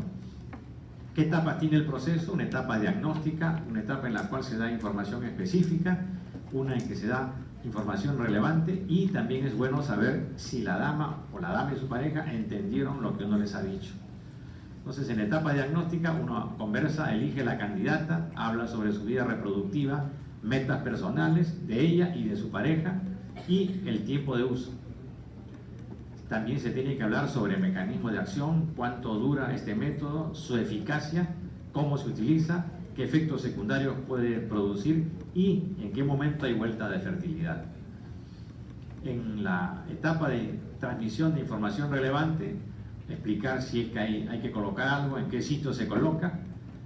¿Qué etapas tiene el proceso? Una etapa diagnóstica, una etapa en la cual se da información específica, una en que se da información relevante, y también es bueno saber si la dama o la dama y su pareja entendieron lo que uno les ha dicho. Entonces, en la etapa diagnóstica uno conversa, elige la candidata, habla sobre su vida reproductiva, metas personales de ella y de su pareja y el tiempo de uso. También se tiene que hablar sobre el mecanismo de acción, cuánto dura este método, su eficacia, cómo se utiliza, qué efectos secundarios puede producir y en qué momento hay vuelta de fertilidad. En la etapa de transmisión de información relevante, explicar si es que hay que colocar algo, en qué sitio se coloca,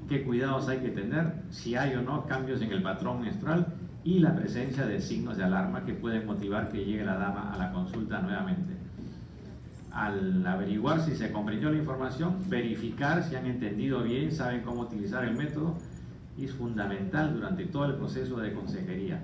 qué cuidados hay que tener, si hay o no cambios en el patrón menstrual y la presencia de signos de alarma que pueden motivar que llegue la dama a la consulta nuevamente. Al averiguar si se comprendió la información, verificar si han entendido bien, saben cómo utilizar el método, y es fundamental durante todo el proceso de consejería.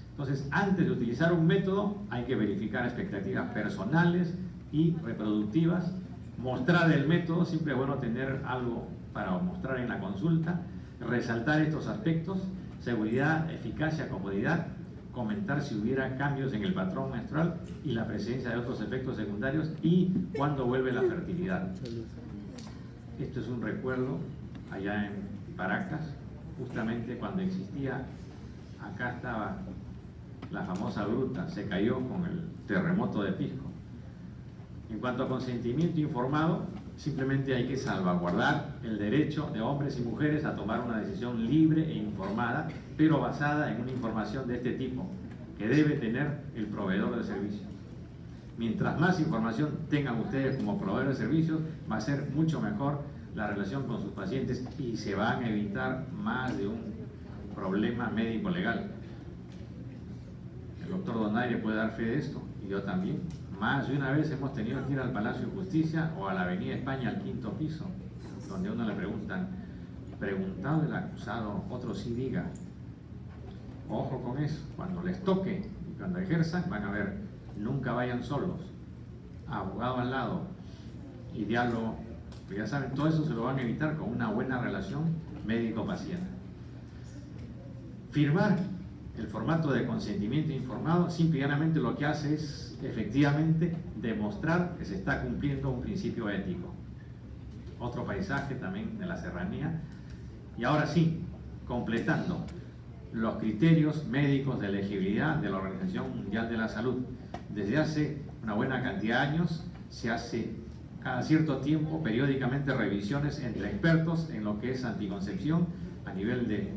Entonces, antes de utilizar un método, hay que verificar expectativas personales y reproductivas, mostrar el método, siempre es bueno tener algo para mostrar en la consulta, resaltar estos aspectos: seguridad, eficacia, comodidad, comentar si hubiera cambios en el patrón menstrual y la presencia de otros efectos secundarios y cuándo vuelve la fertilidad. Esto es un recuerdo allá en Paracas, justamente cuando existía, acá estaba la famosa gruta, se cayó con el terremoto de Pisco. En cuanto a consentimiento informado, simplemente hay que salvaguardar el derecho de hombres y mujeres a tomar una decisión libre e informada, pero basada en una información de este tipo, que debe tener el proveedor de servicios. Mientras más información tengan ustedes como proveedor de servicios, va a ser mucho mejor la relación con sus pacientes y se van a evitar más de un problema médico-legal. El doctor Donaire puede dar fe de esto, y yo también. Más de una vez hemos tenido que ir al Palacio de Justicia o a la Avenida España al 5º piso, donde a uno le preguntan, preguntado el acusado, otro sí diga. Ojo con eso, cuando les toque y cuando ejerzan van a ver, nunca vayan solos, abogado al lado y diálogo. Pero ya saben, todo eso se lo van a evitar con una buena relación médico-paciente. Firmar el formato de consentimiento informado simplemente lo que hace es efectivamente demostrar que se está cumpliendo un principio ético. Otro paisaje también de la serranía. Y ahora sí, completando los criterios médicos de elegibilidad de la Organización Mundial de la Salud. Desde hace una buena cantidad de años se hace cada cierto tiempo periódicamente revisiones entre expertos en lo que es anticoncepción a nivel de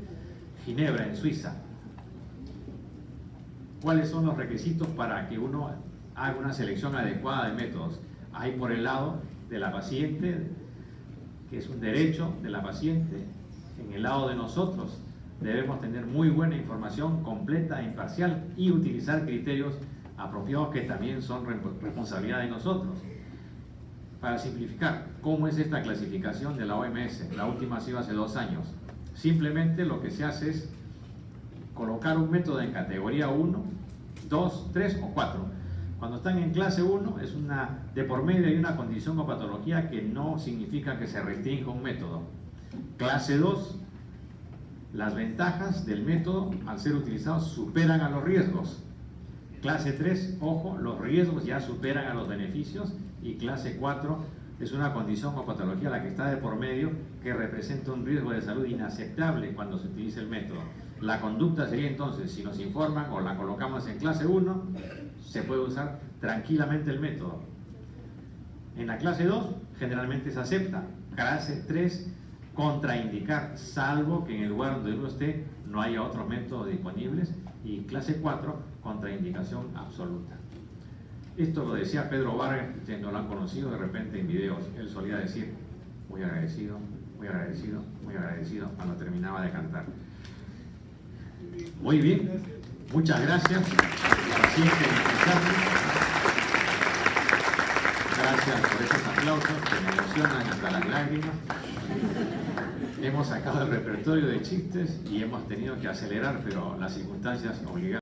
Ginebra, en Suiza. ¿Cuáles son los requisitos para que uno haga una selección adecuada de métodos? Hay por el lado de la paciente, que es un derecho de la paciente. En el lado de nosotros debemos tener muy buena información completa e imparcial y utilizar criterios apropiados que también son responsabilidad de nosotros. Para simplificar, ¿cómo es esta clasificación de la OMS? La última ha sido hace 2 años. Simplemente lo que se hace es colocar un método en categoría 1, 2, 3 o 4. Cuando están en clase 1 es de por medio hay una condición o patología que no significa que se restrinja un método. Clase 2, las ventajas del método al ser utilizado superan a los riesgos. Clase 3, ojo, los riesgos ya superan a los beneficios. Y clase 4 es una condición o patología la que está de por medio que representa un riesgo de salud inaceptable cuando se utiliza el método. La conducta sería entonces, si nos informan o la colocamos en clase 1, se puede usar tranquilamente el método. En la clase 2 generalmente se acepta. Clase 3, contraindicar, salvo que en el lugar donde uno esté no haya otros métodos disponibles. Y clase 4, contraindicación absoluta. Esto lo decía Pedro Vargas, ustedes no lo han conocido de repente en videos. Él solía decir, muy agradecido, muy agradecido, muy agradecido, cuando terminaba de cantar. Muy bien, muchas gracias. Gracias por esos aplausos que me emocionan hasta las lágrimas. Hemos sacado el repertorio de chistes y hemos tenido que acelerar, pero las circunstancias obligaron.